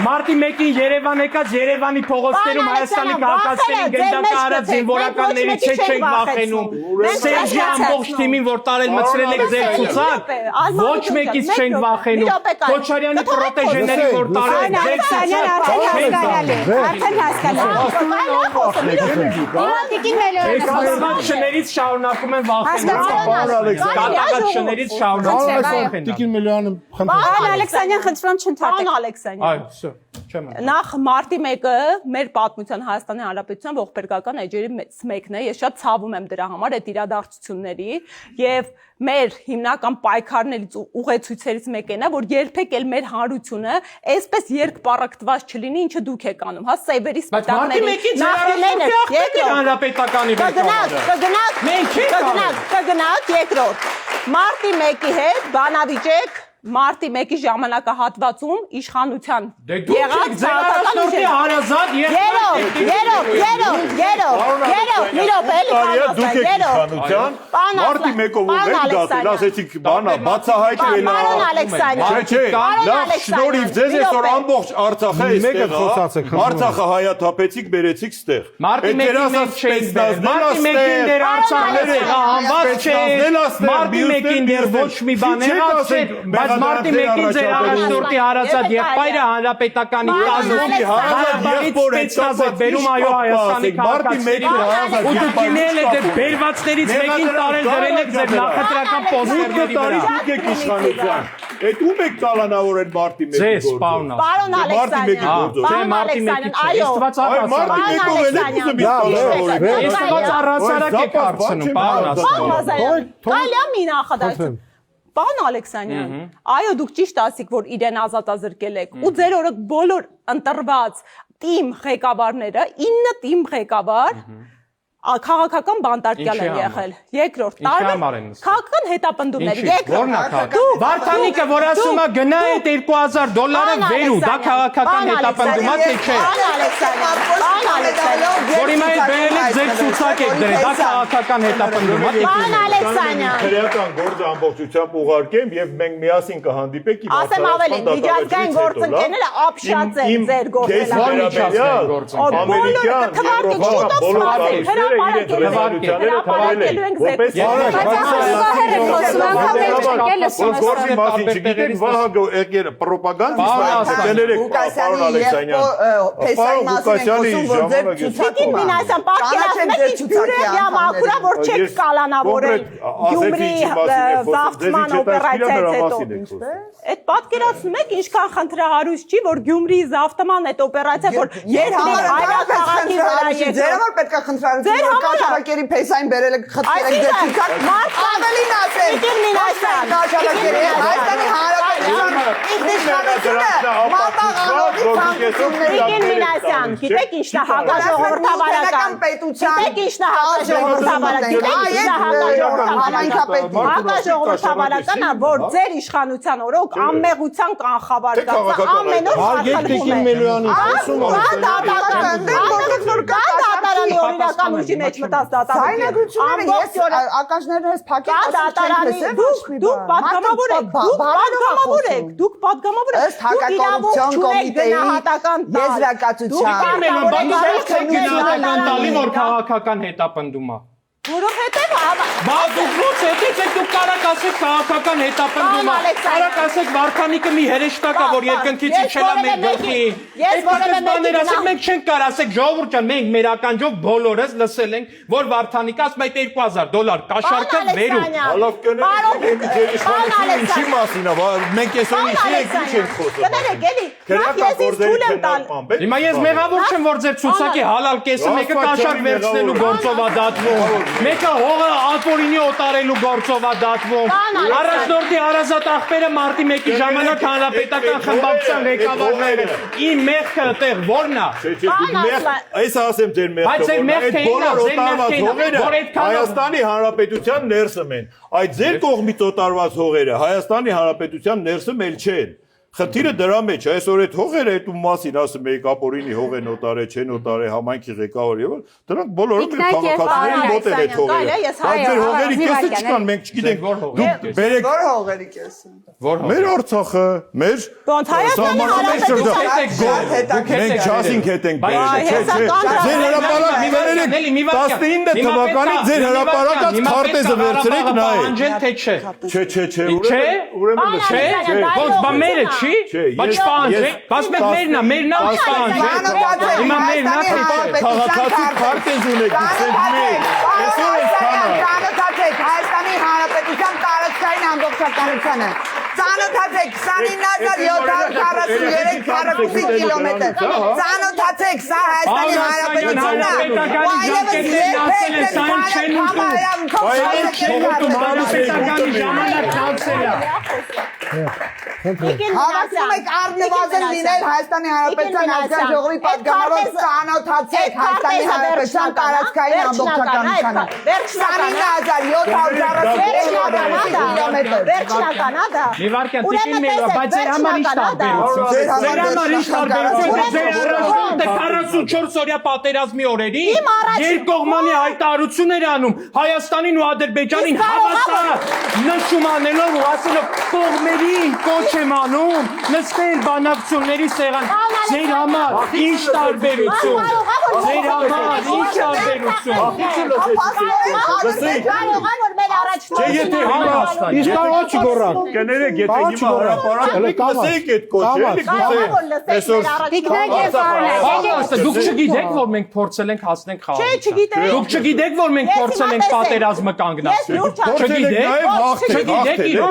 Մարտի 1-ին Երևան եկած Երևանի փողոցներում Հայաստանի քաղաքացիներին գնդակահարած զինվորականներից չենք վախենում։ Սերժի ամբողջ թիմին, որ տարել մցրել եք ձեր ցուցակ, ոչ մեկից չենք վախենում։ Քոչարյանի պրոտեժեների, որ տարել եք ձեր ցուցակ, Արդեն հասկանալ։ շներից շարունակում են վախենում։ Կատաղած շներից շարունակում են։ Տիկին Միլյանը Պարոն Ալեքսանյան, խնդրում չընդհատեք։ Պարոն Ալեքսանյան։ Այո, всё, չեմ։ Նախ մարտի 1-ը մեր պատմության Հայաստանի Հանրապետության ողբերգական էջերից մեկն է։ Ես շատ ցավում եմ դրա համար այդ իրադարձությունների եւ մեր հիմնական պայքարներից ու ուղեցույցերից մեկն է, որ երբեք էլ մեր հանրությունը այսպես երկպառակտված չլինի, ինչը դուք եք անում, հա, սեյվերի սպիտակների հանրապետականի կգնաք երկրորդ մարտի 1-ի հետ բանավիճեք Մարտի 1-ի ժամանակահատվածում իշխանության եղած քաղաքական ուժերը հարազատ Մարտի 1-ով եք դատել, ասեցիք բանա, բացահայտվել է։ Պարոն Ալեքսանյան, շնորհիվ ձեզ այսօր ամբողջ Արցախը այստեղ է։ Արցախը հայաթափեցիք, բերեցիք ստեղ։ Մարտի 1-ին դեր Արցախները անված չէ։ Մարտի 1-ին դեր ոչ մի բան եղած չէ, բայց Մարտի 1-ին ձեր առաջնորդի հարազատ եղբայրը հանրապետականի կազմում Ղարաբաղից սպեցնազ է բերում այո Հայաստանի քաղաքացիներին ու դուք գնել եք դեր բերվածներից մեկին տարել դրել եք ձեր նախընտրական պոստերների վրա։ Դուք եք իշխանության։ Այդ ում եք կալանավորել Մարտի 1-ի Ձեզ, գործը։ Պարոն Ալեքսանյան, այո, Մարտի 1-ով եք ուզում կալանավորել։ Աստված առանցարակ եք հարցնում, պարոն Ասլան։ Կալյա մի նախադասություն։ Պարոն Ալեքսանյան, այո դուք ճիշտ ասիք, որ իրեն ազատազրկել եք ու ձեր օրը բոլոր ընտրված թիմ ղեկավարները 9 թիմ ղեկավար քաղաքական բանտարկյալ են եղել։ Երկրորդ քաղաքական հետապնդումներ։ Երկրորդ Վարդանիկը, որ ասում է գնա այդ $2000 վերու, դա քաղաքական հետապնդում է թե չէ։ Որ հիմա էլ բերել եք ձեր ցուցակ եք դրել, դա քաղաքական հետապնդում է։ Պարոն Ալեքսանյան, քրեական գործը ամբողջությամբ ուղարկեմ եւ մենք միասին կհանդիպենք իմ ասեմ ավելին, միջազգային գործընկերները ապշած են ձեր գործելը։ Այդ պատկերացնում եք ինչքան խնդրահարույց չի, որ Գյումրիի զավթման այդ օպերացիա, որ երկրի հայրաքաղաքի վրա ձեր համար պետք է խնդրահարություն Կաշարակերի փեսային բերել եք խտկեր եք ձեր ցուցակ ավելին ասել Կաշարակերի Հայաստանի Հանրապետության ինքնիշխանությունը մատաղանովի Տիկին Մինասյան, գիտեք ինչն է հակաժողովրդավարական գիտեք ինչն է հակաժողովրդավարական որ ձեր իշխանության օրոք անմեղության կանխավար կացա ամեն օր Տիկին Միլյանի դատարանի օրինական ուժի մեջ մտած դատարանները ականջներն ես փակել դուք պատգամավոր եք դուք պատգամավոր եք ըստ հակակոռուպցիոն կոմիտեի եզրակացության որ քաղաքական հետապնդում է։ Որովհետև Բա դուք ո՞նց եք դուք կարաք ասեք քաղաքական հետապնդում։ Կարաք ասեք Վարդանիկը մի հրեշտակ է, որ երկնքից իջել է մեր գլխի։ Ես որևէ մեկի ասեք մենք չենք կարող ասեք ժողովուրդ ջան, մենք մեր ականջով բոլորս լսել ենք, որ Վարդանիկը ասում է $2000 կաշառքը վերու։ Հալով կներեք, ձեր իշխանությունը ինչի մասին է, մենք այսօր ինչի ենք ինչ ենք խոսում։ Կներեք, էլի, նախ ես ինձ թույլ եմ տալ։ Հիմա ես մեղավոր չեմ, որ ձեր ցուցակի հալալ կեսը մեկը կաշառք վերցնելու գործով է դատվում։ Մեկը հողը աթորինի օտարելու գործով է դատվում։ Առաջնորդի հարազատ աղբերը մարտի 1-ի ժամանակ հանրապետական խմբակցության ղեկավարները։ Իմ մեղքը այդտեղ ո՞րն է։ Այս ասեմ ձեր մեղքը, բոլոր օտարված հողերը Հայաստանի Հանրապետության ներսում են։ Այդ ձեր կողմից օտարված հողերը Հայաստանի Հանրապետության ներսում էլ չեն։ Խնդիրը դրա մեջ է, այսօր այդ հողերը այդ ու մասին ասում էի կապորինի հող են օտարե, չեն օտարե, համայնքի ղեկավար եւ դրանք բոլորը մեր քաղաքացիների մոտ են այդ հողերը։ Բայց ձեր հողերի կեսը չկան, մենք չգիտենք դուք բերեք Որ հողերի կեսը։ մեր Արցախը, մեր Ոնց Հայաստանի Հանրապետության մենք չասինք հետ ենք բերել, ձեր հրապարակը 19 թվականից ձեր հրապարակած քարտեզը վերցրեք նայեք։ Չէ, ուրեմն չէ, ոնց բա մերը չի, բայց չփանջեք, բաց մերն է չփանջեք։ Հիմա մերն է քաղաքացի քարտեզ ունեք, դուք մեկ։ Այսօր է քանը։ Ծանոթացեք Հայաստանի Հանրապետության տարածքային ամբողջականությանը։ Ծանոթացեք 29743 քառակուսի կիլոմետր։ Ծանոթացեք սա Հայաստանի Հանրապետությունն է։ Հանրապետականի ժամանակ ցանցել է։ Հավատում եք առնվազն լինել Հայաստանի Հանրապետության ազգային ժողովի պատգամավոր ծանոթացեք Հայաստանի Հանրապետության տարածքային ամբողջականությանը։ 29743 Վերջնականա դա։ Մի վարքյան տիկին մեր, բայց ձեր համար ինչ տարբերություն։ Ձեր համար ինչ տարբերություն։ Ձեր առաջնորդը 44 օրյա պատերազմի օրերի երկկողմանի հայտարարություն էր անում Հայաստանին ու Ադրբեջանին հավասար նշում անելով ու ասելով կողմերին կոչ եմ անում նստել բանակցությունների սեղան։ Ձեր համար ինչ տարբերություն։ Ձեր համար ինչ տարբերություն։ Իսկ կարող չգոռան։ Կներեք, եթե հիմա հրապարակեք, լսեք այդ կոչը, այսօր Դուք չգիտեք, որ մենք փորձել ենք հասնենք խաղաղության։ Չէ, չգիտեմ։ Դուք չգիտեք, որ մենք փորձել ենք պատերազմը կանգնացնել։ Չգիտեք,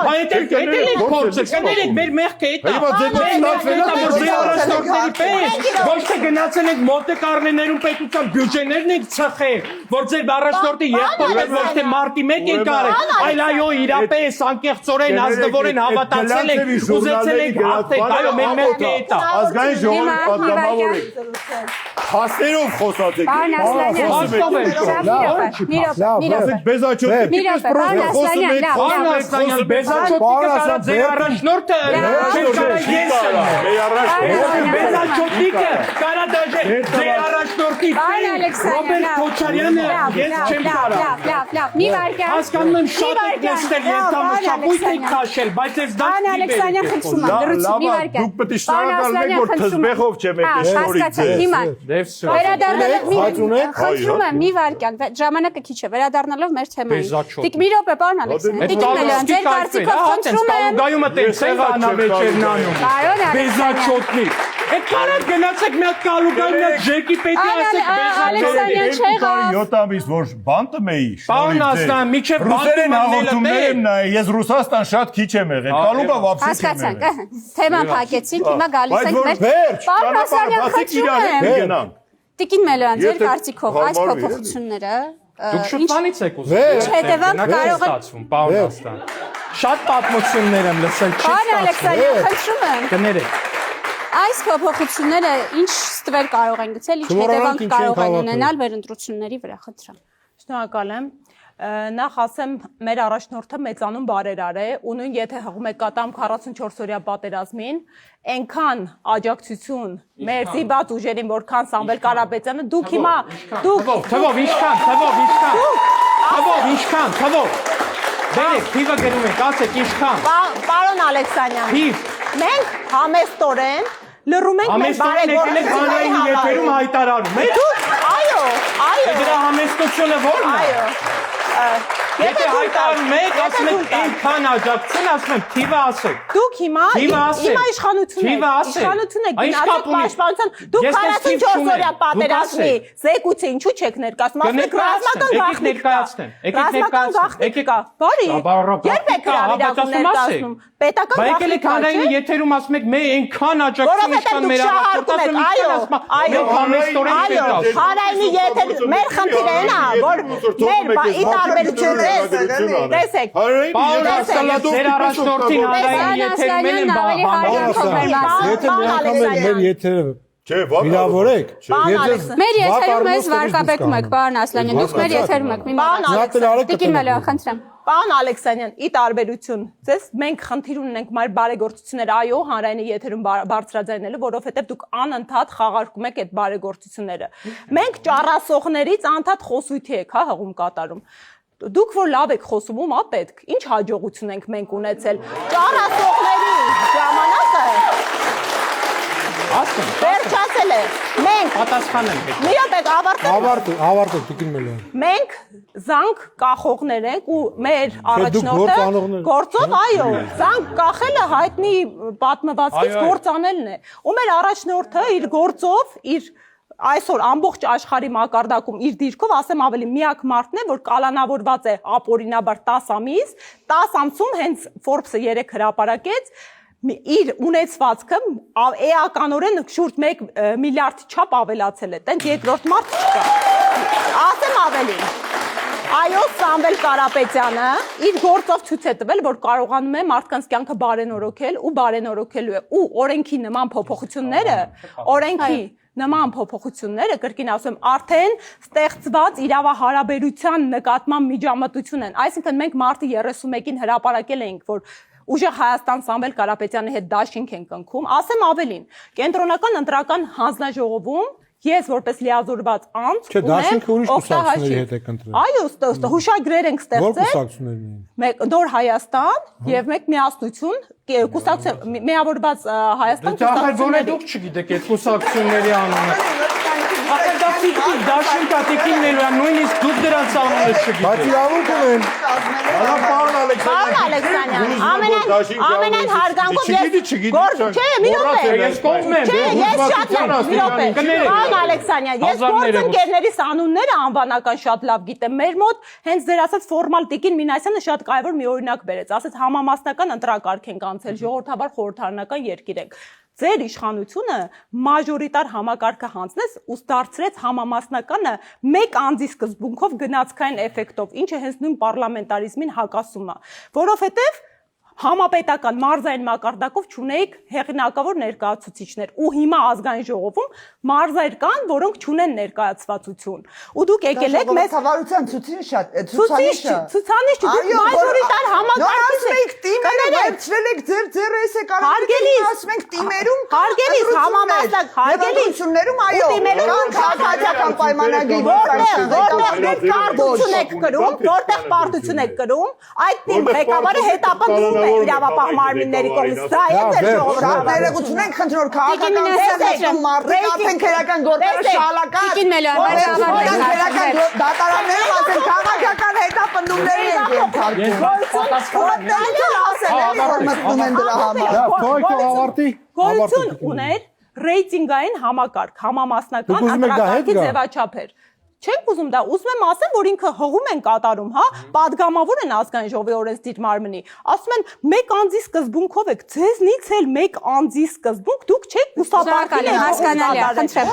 այդ փորձել, կներեք, մեր մեղքը էդ է։ Ոչ թե գնացել եք Մոնտե Կառլոներում պետության բյուջեներն եք ցխել, որ ձեր առաջնորդի եղբորը ոչ թե մարտի 1 եք արել, այլ այո, իրապես անկեղծորեն ազնվորեն հավատացել եք, ուզեցել եք հաղթեք, այո, մեր մեղքը էդ է։ ազգային ժողովի պատգամավոր եք։ Հասներով խոսած եք։ Բեզաչոտ Բեզաչոտիկը կարա ձեր առաջնորդը Բեզաչոտիկը կարա ձեր առաջնորդի Ռոբերտ Քոչարյանը ես չեմ կարա հասկանում եմ շատ եք նստել ենթամշակույթ եք քաշել բայց ես դա Ալեքսանյան խնդրում եմ լրացու մի վարքան դուք պետք է շնորհակալ եք որ թզբեղով չեմ եկել շնորհիվ ձեզ Վերադառնալով խնդրում եմ մի վարքան ժամանակը քիչ է վերադառնալով մեր թեմային Տիկ մի րոպե պարոն Ալեքսանյան Տիկ Մելյան ձեր կարծիքով խնդրում եմ գայումը տենցել անավեճերն անում Բեզաչոտնի Այդ կարան գնացեք մի հատ կալուկան մի հատ ժեկի պետի Ալեքսանյան չեղավ 7 ամիս որ բան տմեի Պարոն Ասլան միջև ռուսերեն հաղորդումներ եմ նայ ես Ռուսաստան շատ քիչ եմ եղել կալուկա վաբսե չեմ եղել թեման փակեցինք հիմա գալիս ենք մեր Պարոն Ասլան խնդրում եմ Տիկին Մելյան ձեր կարծիքով այս փոփոխությունները Դուք շուտվանից եք ուզում հետևանք կարող է ստացվում պարոն Ասլան Շատ պատմություններ եմ լսել չի Պարոն Ալեքսանյան խնդրում եմ կներեք Այս փոփոխությունները ինչ ստվեր կարող են գցել, ինչ հետևանք կարող են ունենալ վերընտրությունների վրա, խնդրեմ։ Շնորհակալ եմ։ Նախ ասեմ, մեր առաջնորդը մեծանում բարերար է, ու նույն եթե հղում եք կատամ 44 օրյա պատերազմին, այնքան աջակցություն մեր զիբած ուժերին, որքան Սամվել Կարապետյանը, դուք հիմա Թվով ինչքան Բերեք, թիվը գրում եք, ասեք ինչքան Պարոն Ալեքսանյան Մենք համեստորեն լռում ենք մեր բարեգորն եք հանրային եթերում հայտարարում եք Այո Դրա համեստությունը ո՞րն է Այո Եթե հայտարարում եք, ասում եք ինքան աջակցություն, ասում եմ թիվը ասեք։ Դուք հիմա իշխանություն եք գնացեք պաշտպանության, դուք 44 օրյա պատերազմի զեկույցը ինչու չեք ներկայացնում, ասում եք ռազմական գաղտնիք կա, բարի, երբ եք հրավիրակում ներկայացնում, պետական գաղտնիք կա, չէ՞։ Եթերում ասում եք մենք այնքան աջակցություն ինչքան մեր առաքորդը, այո, հանրայինի եթեր մեր խնդիրը այն է, որ մեր ի տարբերություն տեսեք, Պարոն Ասալադով ձեր առաջնորդին հանրային եթերում են Եթե մի անգամ մեր եթերը վիրավորեք, մեր եթերում ես վարկաբեկում եք, պարոն Ասլանյան, դուք մեր եթերում եք, Տիկին Մելոյան, խնդրեմ։ Պարոն Ալեքսանյան, ի տարբերություն, ձեզ մենք խնդիր ունենք մեր բարեգործությունները, այո, հանրայինի եթերում բարձրաձայնելու, որովհետև դուք անընդհատ խաղարկում եք այդ բարեգործությունները։ Մենք ճառասողներից անընդհատ խոսույթի եք, հա, հղում կատարում։ Դուք որ լավ եք խոսում, ում ա պետք, ինչ հաջողություն ենք մենք ունեցել։ Ճառասողների ժամանակը վերջացել է։ Մենք պատասխանեմ։ մի րոպե, ավարտեք Տիկին Մելոյան։ Մենք զանգ կախողներ ենք ու մեր առաջնորդը գործով, այո, զանգ կախելը հայտնի պատմվածքից գործանելն է։ Ու մեր առաջնորդը իր գործով, իր այսօր ամբողջ աշխարհի մակարդակում իր դիրքով, ասեմ ավելի, միակ մարդն է, որ կալանավորված է ապօրինաբար 10 ամիս, 10 ամսում հենց Forbes-ը 3 հրապարակեց իր ունեցվածքը էականորեն շուրջ 1 միլիարդ չափ ավելացել է։ Տենց երկրորդ մարդ չկա։ Ասեմ ավելին։ Այո, Սամվել Կարապետյանը իր գործով ցույց է տվել, որ կարողանում է մարդկանց կյանքը բարենորոգել ու բարենորոգելու է։ Ու օրենքի նման փոփոխությունները, կրկին ասում եմ, արդեն ստեղծված իրավահարաբերության նկատմամբ միջամտություն են։ Այսինքն մենք մարտի 31-ին հրապարակել էինք, որ ուժեղ Հայաստան Սամվել Կարապետյանի հետ դաշինք ենք ընկում, ասեմ ավելին, կենտրոնական ընտրական հանձնաժողովում ես որպես լիազորված անձ ունեմ օգտահաշիվ։ Այո, հուշագրեր ենք ստեղծել։ Նոր Հայաստան եւ մեկ միասնություն, կուսակցություն, միավորված Հայաստան կուսակցությունների։ Դուք չգիտեք այդ կուսակցությունների անունը։ Դաշինք Տիկին Մելոյան, նույնիսկ դուք դրանց անունը չգիտեք։ Բայց իրավունք ունեն։ Պարոն Ալեքսանյան, ամենայն հարգանքով չէ, մի րոպե։ Ես կողմ եմ։ Չէ, ես շատ լավ, մի րոպե։ Պարոն Ալեքսանյան, ես գործընկերներիս անունները անվանական շատ լավ գիտեմ։ Մեր մոտ հենց ձեր ասած ֆորմալ Տիկին Մինասյանը շատ կարևոր մի օրինակ բերեց։ Ասեց համամասնական ընտրակարգ ենք անցել, ժողովրդավար խորհրդարանական երկիր ենք։ Ձեր իշխանությունը մաժորիտար համակարգը հանձնեց ու դարձրեց համամասնականը մեկ անձի սկզբունքով գնացքային էֆեկտով, ինչը հենց նույն պարլամենտարիզմին հակասում է, որովհետև համապետական մարզային մակարդակով չունեիք հեղինակավոր ներկայացուցիչներ ու հիմա ազգային ժողովում մարզեր կան, որոնք չունեն ներկայացվածություն։ Ու դուք եկել եք մեզ հավարության ցուցանիշը։ Ցուցանիշ դուք մաժորիտար համակարգից եք տիմերը վերցրել եք ձեր ձեռես եք արել ասում ենք տիմերում հարգելիս համամասնակ հարգելիսներում այո տիմերում քաղաքացիական պայմանագիր որտեղ պարտություն եք կրում, որտեղ պարտություն եք կրում, այդ թիմ ղեկավարը հետապնդում է իրավապահ մարմինների կողմից։ Դա է ձեր ժողովրդավարությունը։ Ներողություն ենք խնդրում, որ քաղաքական մարդիկ արդեն քերական գործերը շալակած։ Տիկին Մելոյան, քերական դատարաններում ասեն քաղաքական հետապնդումների են ենթարկվում։ Գոյություն ուներ ռեյտինգային համակարգ, համամասնական ընտրակարգի ձևաչափեր։ Չենք ուզում դա, ուզում եմ ասեմ, որ ինքը հղում են կատարում, հա, падգամավոր են ազգային ժողովի օրենսդիր մարմնի։ Ասում են մեկ անձի սկզբունքով եք, ձեզնից էլ մեկ անձի սկզբունք, դուք չեք կուսապարկել եք հասկանալի է, խնդրեմ։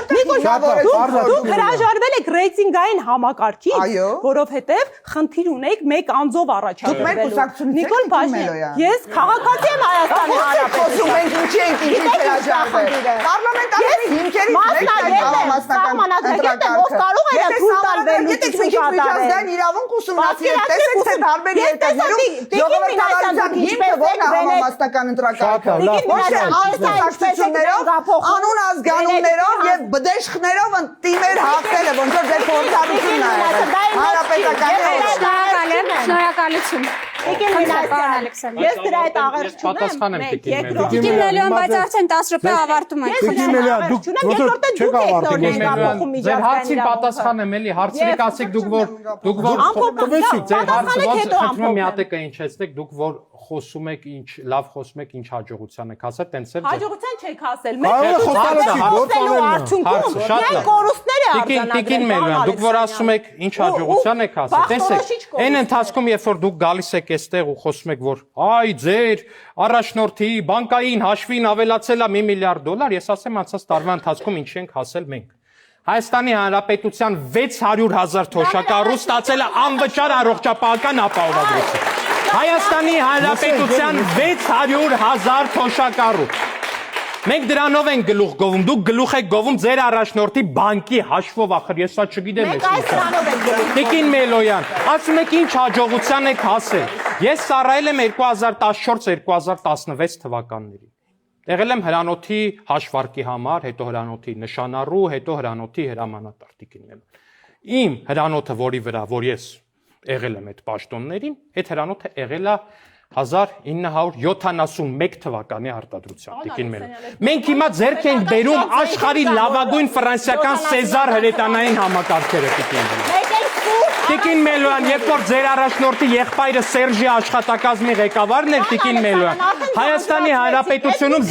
Դուք հրաժարվել եք ռեյտինգային համակարգից, որովհետև խնդիր ունեիք մեկ անձով առաջադրվելու։ Նիկոլ Փաշինյան, ես քաղաքացի եմ Հայաստանի Հանրապետությունից։ Գիտեք միջազգային իրավունք ուսումնասիրել, տեսեք թե տարբեր երկրներում ժողովրդավարության հիմքը ո՞րն է համամասնական ընտրակարգը։ Ոչ թե անձնակցություններով, անուն ազգանուններով եւ բդեշխներով տիմեր հաղթելը, ոնց որ ձեր փորձառությունն է եղել։ Հանրապետականի Շնորհակալություն։ Տիկին Մինասյան, ես դրա հետ աղերս Պատասխանեմ չունեմ, Տիկին երկրորդ Տիկին Մելոյան, բայց արդեն 10 րոպե ավարտում ենք։ Տիկին Մելոյան, դուք ոսոր չեք ավարտում։ Ձեր հարցին պատասխանեմ էլի, հարցերից ասեք դուք որ ձեր հարցը ոնց խնդրում եմ մի հատ եք ինչեցնեք, դուք որ խոսում եք ինչ լավ խոսում եք ինչ հաջողության եք հասել, տենց էլ Հաջողության չեք հասել։ Մենք կորուստները Տիկին Մելոյան, դուք որ ասում եք ինչ հաջողության եք հասել, տեսեք, այն ընթացքում երբ որ դուք գալիս եք այստեղ ու խոսում եք որ այ ձեր առաջնորդի բանկային հաշվին ավելացել է $1 միլիարդ, ես ասեմ անցած տարվա ընթացքում ինչի ենք հասել մենք։ Հայաստանի Հանրապետության 600,000 թոշակառու ստացել է անվճար առողջապահական ապահովագրություն։ Հայաստանի Հանրապետության 600,000 թոշակառու։ Մենք դրանով ենք գլուխ գովում, դուք գլուխ եք գովում ձեր առաջնորդի բանկի հաշվով, ախր ես սա չգիտեմ ես։ Մենք այս դրանով ենք գլուխ։ Տիկին Մելոյան, ասում եք ինչ հաջողության եք հասել։ Ես ծառայել եմ 2014-2016 թվականներին։ Եղել եմ հրանոթի հաշվարկի համար, հետո հրանոթի նշանառու, հետո հրանոթի հրամանատար Տիկին Մելոյան։ Իմ հրանոթը, որի վրա, որ ես եղել եմ այդ պաշտոններին, այդ հրանոթը եղել է 1971 թվականի արտադրության Տիկին Մելոյան։ Մենք հիմա ձեռք ենք բերում աշխարհի լավագույն ֆրանսիական Սեզար հրետանային համակարգերը Տիկին Մելոյան։ Տիկին Մելոյան, երբ որ ձեր առաջնորդի եղբայրը Սերժի աշխատակազմի ղեկավարն էր Տիկին Մելոյան, Հայաստանի Հանրապետությունում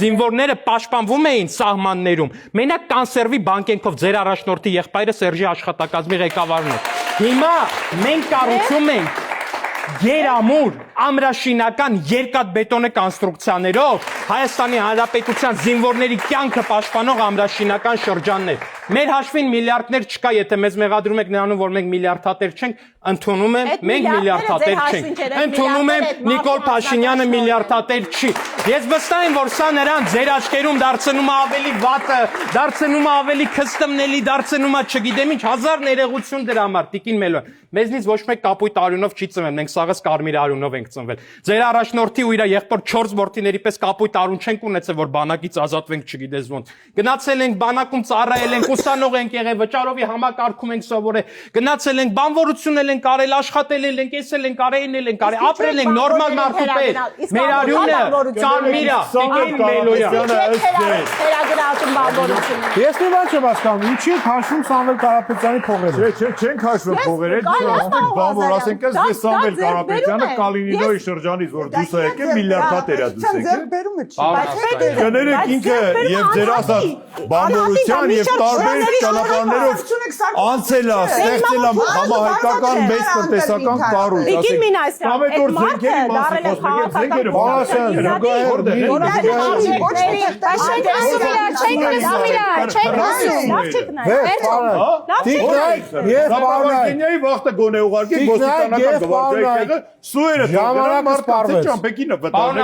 զինվորները պաշտպանվում էին սահմաններում։ Մենակ կանսերվի բանկենքով ձեր առաջնորդի եղբայրը Սերժի աշխատակազմի ղեկավարն էր։ Հիմա մենք կառուցում ենք գերամուր ամրաշինական երկաթբետոնե կոնստրուկցիաներով Հայաստանի Հանրապետության զինվորների կյանքը պաշտպանող ամրաշինական շրջաններ։ Մեր հաշվին միլիարդներ չկա, եթե մեզ մեղադրում եք նրանում, որ մենք միլիարդատեր չենք, ընդունում եմ, մենք միլիարդատեր չենք։ Ընդունում եմ, Նիկոլ Փաշինյանը միլիարդատեր չի։ Ես վստահ եմ, որ սա նրան ձեր աչքերում դարձնում է ավելի վատը, դարձնում է ավելի քստմնելի, դարձնում է չգիտեմ ինչ, հազար ներողություն դրա համար, Տիկին Մելոյան։ Մեզնից ոչ մեկ կապույտ արյունով չի ծնվել, մենք սաղս կարմիր արյունով ենք ծնվել։ Ձեր առաջնորդի ու իր եղբոր 4 որդիների պես կապույտ արյուն չենք ունեցել, որ բանակից ազատվենք, չգիտես ոնց։ Գնացել ենք բանակում ծառայել ենք, ուսանող ենք եղել, վճարովի համակարգում ենք սովորել, գնացել ենք, բանվորությունել ենք արել, աշխատել ենք, եսել ենք, արել ենք, ապրել ենք նորմալ մարդու պես։ Մեր արյունը կարմիր է, Տիկին Մելոյան։ Վերագրացում բանվորությունը։ Ես մի բան չեմ հասկանում, ինչի հաշվում Սամվել Կարապետյանի փողերը։ Չենք հաշվում փողերը, բանվոր ասենք ես Սամվել Կարապետյանը Կալինինոյի շրջանից որ դուրս է եկել միլիարդատեր է դուրս եկել։ Կներեք ինքը եւ ձեր ասած բանվորության եւ տարբեր ճանապարհներով անցել է, ստեղծել է համահայկական մեծ տնտեսական կառույց, ասենք։ Համետ որ զենքերի մասին խոսում եք, զենքերը Բանասյան, Կենիայի վախտը գոնե ուղարկի ոստիկանական գվարդիայի սուերը դրանք մարդկանց ճամփեքինը վտարում։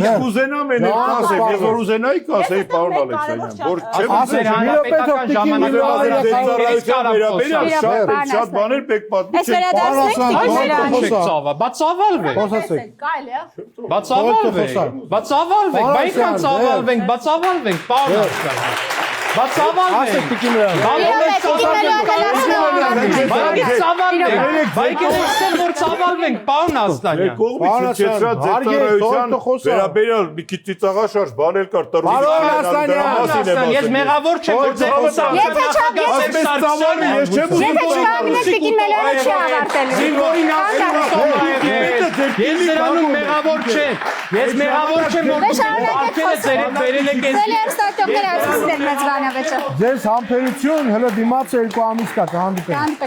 Ես ուզենամ են ասեմ, ես որ ուզենայի կասեի պարոն Ալեքսանյան, որ հանրապետական ժամանակներում շատ բաներ պետք պատմի Բացավալվենք, պարոն Աստանյան։ Կողմից չեցրած ձեր ծառայության վերաբերյալ մի քիչ ծիծաղաշարժ բանել կար տրուզի։ Ես մեղավոր չեմ, որ ձեր Ես նրանում մեղավոր չեմ, որ արկելը ձերեք վերել եք Ձեզ համբերություն, հələ դիմաց 2 ամիս կա, կհանդիպենք։